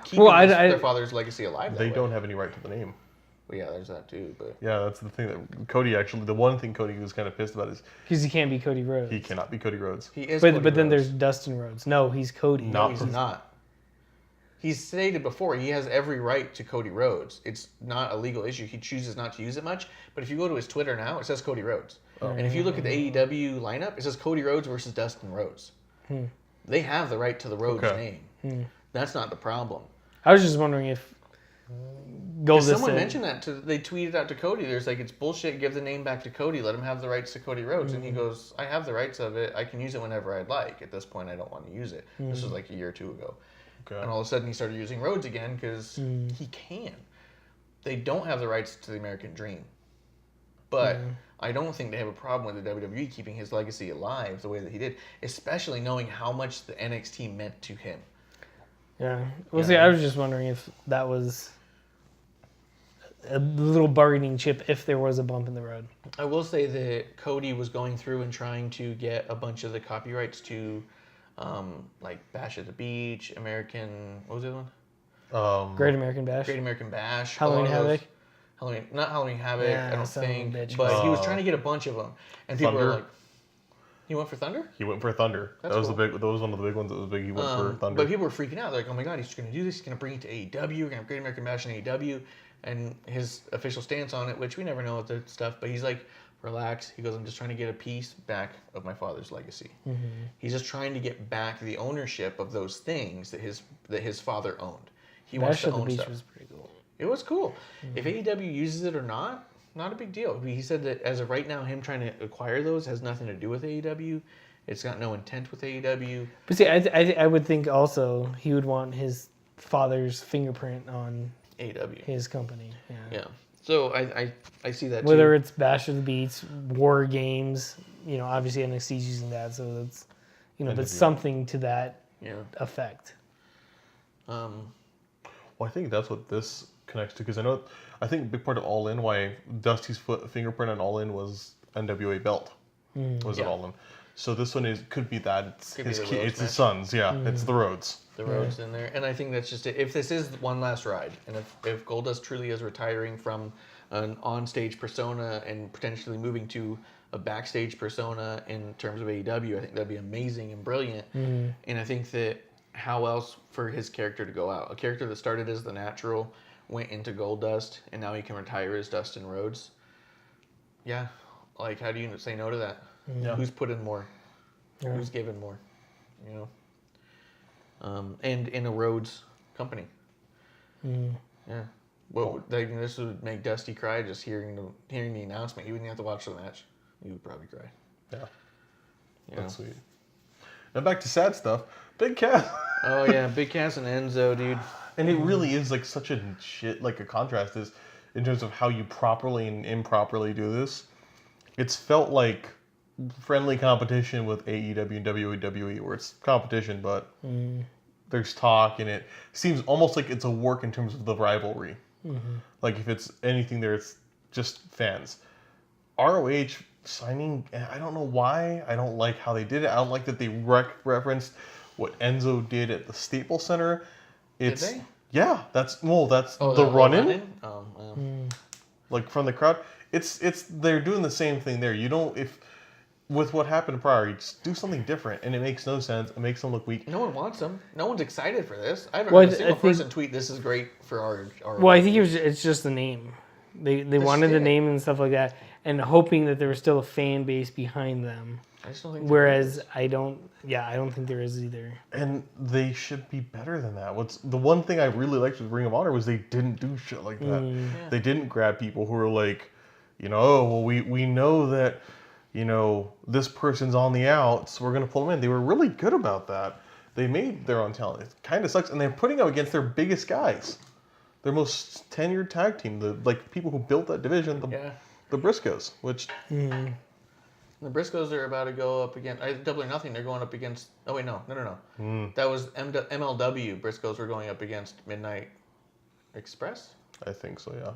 Keeping their father's legacy alive. They don't have any right to the name. Well, yeah, there's that too. But yeah, that's the thing that Cody actually. The one thing Cody was kind of pissed about is because he can't be Cody Rhodes. He cannot be Cody Rhodes. He is. But then there's Dustin Rhodes. No, he's Cody. No, he's not. He's stated before he has every right to Cody Rhodes. It's not a legal issue. He chooses not to use it much. But if you go to his Twitter now, it says Cody Rhodes. Oh. And if you look at the AEW lineup, it says Cody Rhodes versus Dustin Rhodes. They have the right to the Rhodes name. That's not the problem. I was just wondering if someone mentioned that. They tweeted out to Cody. There's like, it's bullshit. Give the name back to Cody. Let him have the rights to Cody Rhodes. And he goes, I have the rights of it. I can use it whenever I'd like. At this point, I don't want to use it. This was like a year or two ago. Okay. And all of a sudden, he started using Rhodes again because he can. They don't have the rights to the American Dream. But I don't think they have a problem with the WWE keeping his legacy alive the way that he did, especially knowing how much the NXT meant to him. Yeah. Well, see, I was just wondering if that was a little bargaining chip if there was a bump in the road. I will say that Cody was going through and trying to get a bunch of the copyrights to, like Bash at the Beach, what was the other one? Great American Bash. Great American Bash. Halloween Havoc. Not Halloween Havoc, Yeah, I don't son of a think. bitch. But he was trying to get a bunch of them, and people were Thunder? like, "He went for Thunder." He went for Thunder. That's That was cool. that was one of the big ones that was big. He went for Thunder. But people were freaking out. They're like, "Oh my god, he's going to do this. He's going to bring it to AEW. We're going to have Great American Bash in AEW." And his official stance on it, which we never know what the stuff, but he's like, "Relax." He goes, "I'm just trying to get a piece back of my father's legacy." Mm-hmm. He's just trying to get back the ownership of those things that his father owned. He Bash wants at to the own Beach stuff. was pretty cool. It was cool. If AEW uses it or not a big deal. He said that as of right now, him trying to acquire those has nothing to do with AEW. It's got no intent with AEW. But see, I would think also he would want his father's fingerprint on AEW. his company. Yeah. So I see that Whether too. it's Bash of the Beats, War Games, obviously NXT's using that, so that's, but something to that effect. Well, I think that's what this connects to, because I think a big part of All In, why Dusty's fingerprint on All In was NWA belt. Was it All In? So this one could be that. It's Could be his the kid, Rhodes it's his match. sons. Yeah, it's the Rhodes. The roads in there, and I think that's just it. If this is one last ride, and if Goldust truly is retiring from an on-stage persona and potentially moving to a backstage persona in terms of AEW, I think that'd be amazing and brilliant. And I think that how else for his character to go out? A character that started as the Natural, went into Goldust, and now he can retire as Dustin Rhodes. Yeah, like how do you say no to that? Yeah. Who's put in more? Yeah. Who's given more? And in a Rhodes company. Yeah. This would make Dusty cry just hearing the announcement. You wouldn't have to watch the match. You would probably cry. Yeah, You know? that's sweet. Now back to sad stuff. Big Cass. Oh yeah, Big Cass and Enzo, dude. And it really is like such a like a contrast is in terms of how you properly and improperly do this. It's felt like friendly competition with AEW and WWE, where it's competition, but there's talk, and it seems almost like it's a work in terms of the rivalry. Like if it's anything there, it's just fans. ROH signing, I don't know why. I don't like how they did it. I don't like that they referenced what Enzo did at the Staples Center. It's, Did they? Yeah, that's the the run-in. Oh, well. Like from the crowd. It's they're doing the same thing there. You don't with what happened prior, you just do something different, and it makes no sense. It makes them look weak. No one wants them. No one's excited for this. I haven't Well, heard a I single think- person tweet, "This is great for our." Well, I think it's just the name. They wanted the shtick. name and stuff like that, and hoping that there was still a fan base behind them. I just don't think. Whereas I don't think there is either. And they should be better than that. What's the one thing I really liked with Ring of Honor was they didn't do shit like that. Yeah. They didn't grab people who were like, oh, well, we know that, this person's on the out, so we're going to pull them in. They were really good about that. They made their own talent. It kind of sucks. And they're putting them against their biggest guys. Their most tenured tag team. The people who built that division, the Briscoes, which... The Briscoes are about to go up against Double or Nothing. They're going up against. Oh wait, no. That was MLW. Briscoes were going up against Midnight Express. I think so, yeah.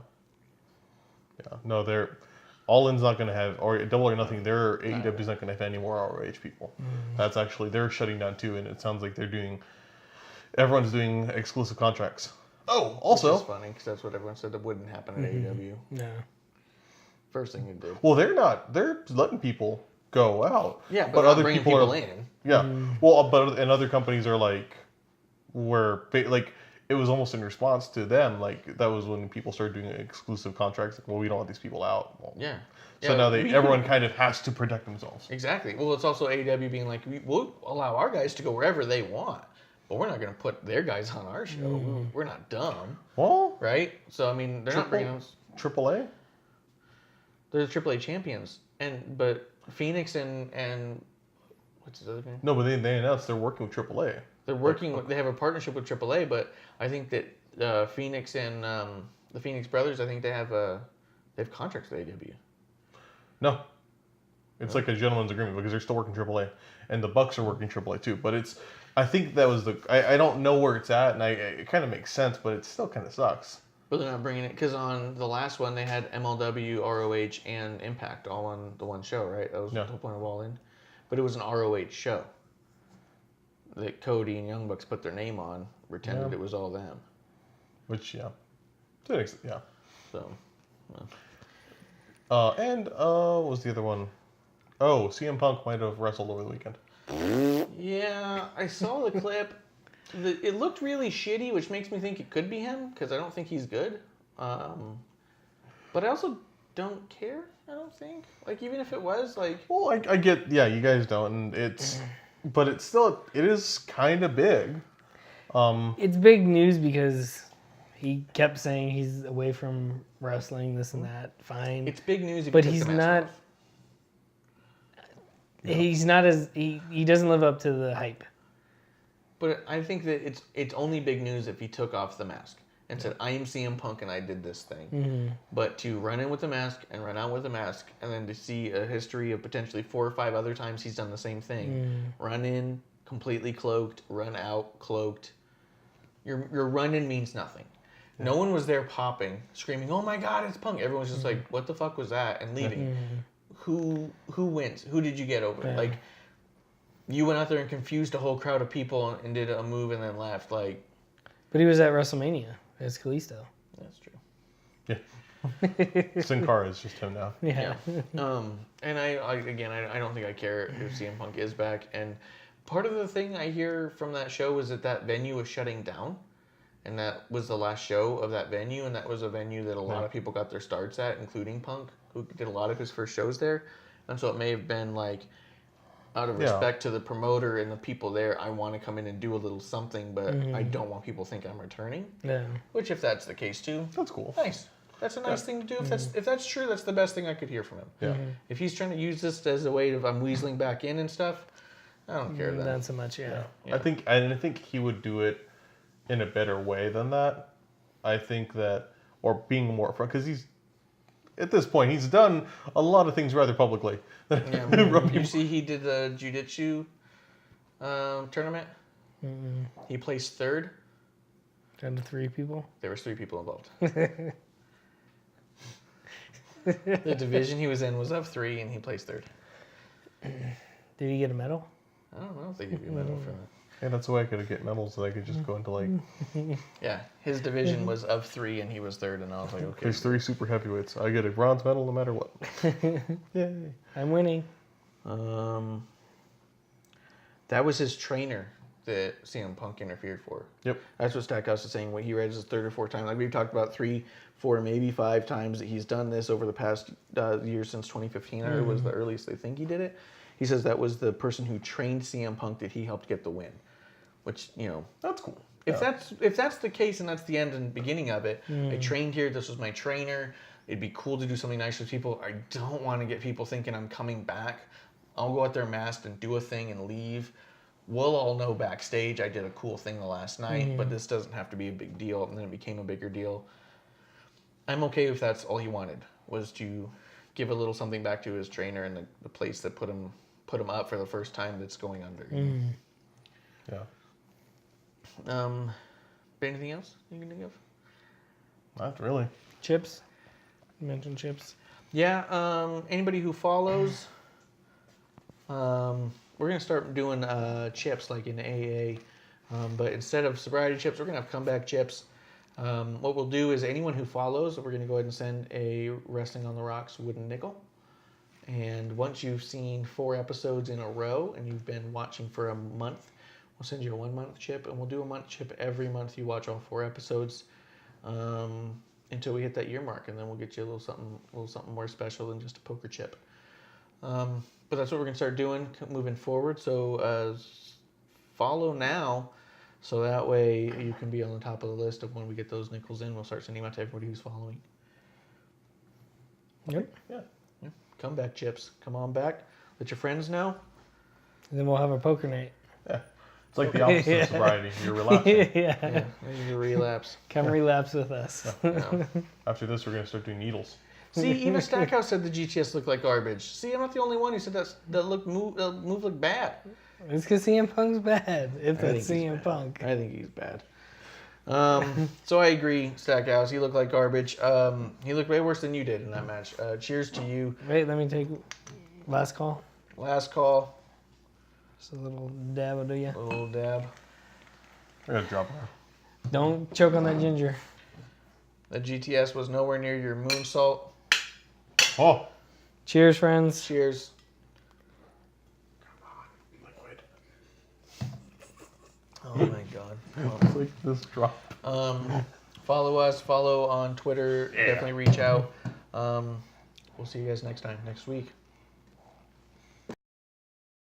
Yeah. No, they're... All In's not going to have... Or Double or Nothing, their AEW's not going to have any more ROH people. That's actually... They're shutting down too, and it sounds like they're doing... Everyone's doing exclusive contracts. Oh, also... Which is funny, because that's what everyone said that wouldn't happen at AEW. No. First thing you did. Well, they're not. They're letting people go out. Yeah, but other bringing people are in. Yeah. Well, and other companies are like, it was almost in response to them. Like that was when people started doing exclusive contracts. Like, well, we don't want these people out. Well, Yeah. So now everyone kind of has to protect themselves. Exactly. Well, it's also AEW being like, we'll allow our guys to go wherever they want, but we're not going to put their guys on our show. We're not dumb, Well, right? So I mean, they're not bringing us. AAA. They're the AAA champions, but Phoenix and what's his other name? No, but they announced they're working with AAA. They're working. They have a partnership with AAA, but I think that Phoenix and the Phoenix Brothers, I think they have contracts with AEW. No. It's like a gentleman's agreement because they're still working AAA, and the Bucks are working AAA too. But I think that was I don't know where it's at, and it kind of makes sense, but it still kind of sucks. But they're not bringing it because on the last one they had MLW, ROH, and Impact all on the one show, right? That was the whole point of All In. But it was an ROH show that Cody and Young Bucks put their name on, pretended it was all them. Which, yeah. To an extent, yeah. So, and what was the other one? Oh, CM Punk might have wrestled over the weekend. yeah, I saw the clip. It looked really shitty, which makes me think it could be him because I don't think he's good. But I also don't care. I don't think. Like, even if it was, like... Well, I get... Yeah, you guys don't. And it's... But it's still... It is kind of big. It's big news because he kept saying he's away from wrestling, this and that. Fine. It's big news if but you he's took the mask not... off. He's not as... He doesn't live up to the hype. But I think that it's only big news if he took off the mask and said, I am CM Punk and I did this thing. Mm-hmm. But to run in with the mask and run out with the mask and then to see a history of potentially 4 or 5 other times he's done the same thing. Run in, completely cloaked, run out, cloaked. Your run in means nothing. Yeah. No one was there popping, screaming, oh my God, it's Punk. Everyone's just like, what the fuck was that? And leaving. Who wins? Who did you get over? Yeah. Like, you went out there and confused a whole crowd of people and did a move and then left. Like, but he was at WrestleMania as Kalisto. That's true. Yeah. Sin Cara is just him now. Yeah. And I don't think I care if CM Punk is back. And part of the thing I hear from that show was that venue was shutting down. And that was the last show of that venue. And that was a venue that a lot of people got their starts at, including Punk, who did a lot of his first shows there. And so it may have been like, out of respect to the promoter and the people there, I want to come in and do a little something, but I don't want people to think I'm returning. Yeah. Which, if that's the case too, that's cool. Nice. That's a nice thing to do. If that's true, that's the best thing I could hear from him. Yeah. If he's trying to use this as a way of I'm weaseling back in and stuff, I don't care then. Not so much. Yeah. I think he would do it in a better way than that. I think that, or being more upfront, because he's. At this point, he's done a lot of things rather publicly. Yeah, you see, he did the jiu-jitsu tournament. He placed 3rd. Down to 3 people. There was 3 people involved. The division he was in was of 3, and he placed 3rd. Did he get a medal? I don't know if they give you a medal for that. Yeah, that's the way I could get medals, so I could just go into like. Yeah, his division was of 3, and he was 3rd, and I was like, okay. There's 3 super heavyweights. I get a bronze medal no matter what. Yay! I'm winning. That was his trainer that CM Punk interfered for. Yep. That's what Stackhouse is saying. What he read is 3rd or 4th time. Like we've talked about 3, 4, maybe 5 times that he's done this over the past year since 2015. Or was the earliest they think he did it. He says that was the person who trained CM Punk that he helped get the win. Which, you know, that's cool. If that's the case and that's the end and beginning of it, I trained here. This was my trainer. It'd be cool to do something nice with people. I don't want to get people thinking I'm coming back. I'll go out there masked and do a thing and leave. We'll all know backstage I did a cool thing the last night, but this doesn't have to be a big deal. And then it became a bigger deal. I'm okay if that's all he wanted, was to give a little something back to his trainer and the place that put him up for the first time that's going under. Yeah. Anything else you can think of? Not really. Chips? You mentioned chips. Yeah. Anybody who follows, we're gonna start doing chips like in AA, but instead of sobriety chips, we're gonna have comeback chips. What we'll do is anyone who follows, we're gonna go ahead and send a Wrestling on the Rocks wooden nickel. And once you've seen 4 episodes in a row and you've been watching for a month, we'll send you a 1-month chip, and we'll do a month chip every month you watch all 4 episodes until we hit that year mark, and then we'll get you a little something more special than just a poker chip. But that's what we're gonna start doing moving forward. So follow now, so that way you can be on the top of the list of when we get those nickels in. We'll start sending them out to everybody who's following. Yep. Yeah. Comeback chips. Come on back. Let your friends know. And then we'll have a poker night. Yeah. It's like the opposite of sobriety. You're relapsing. Yeah. You relapse. Come relapse with us. Yeah. After this, we're going to start doing needles. See, even Stackhouse said the GTS looked like garbage. See, I'm not the only one who said that move looked bad. It's because CM Punk's bad. If I it's think he's CM bad. Punk. I think he's bad. So I agree, Stackhouse. He looked like garbage. He looked way worse than you did in that match. Cheers to you. Wait, let me take last call. Last call. Just a little dab will do ya. A little dab. I gotta drop her. Don't choke on that ginger. The GTS was nowhere near your moonsault. Oh, Cheers, friends. Cheers. liquid. Oh my god. It's like this drop. Follow us. Follow on Twitter. Definitely reach out. We'll see you guys next week.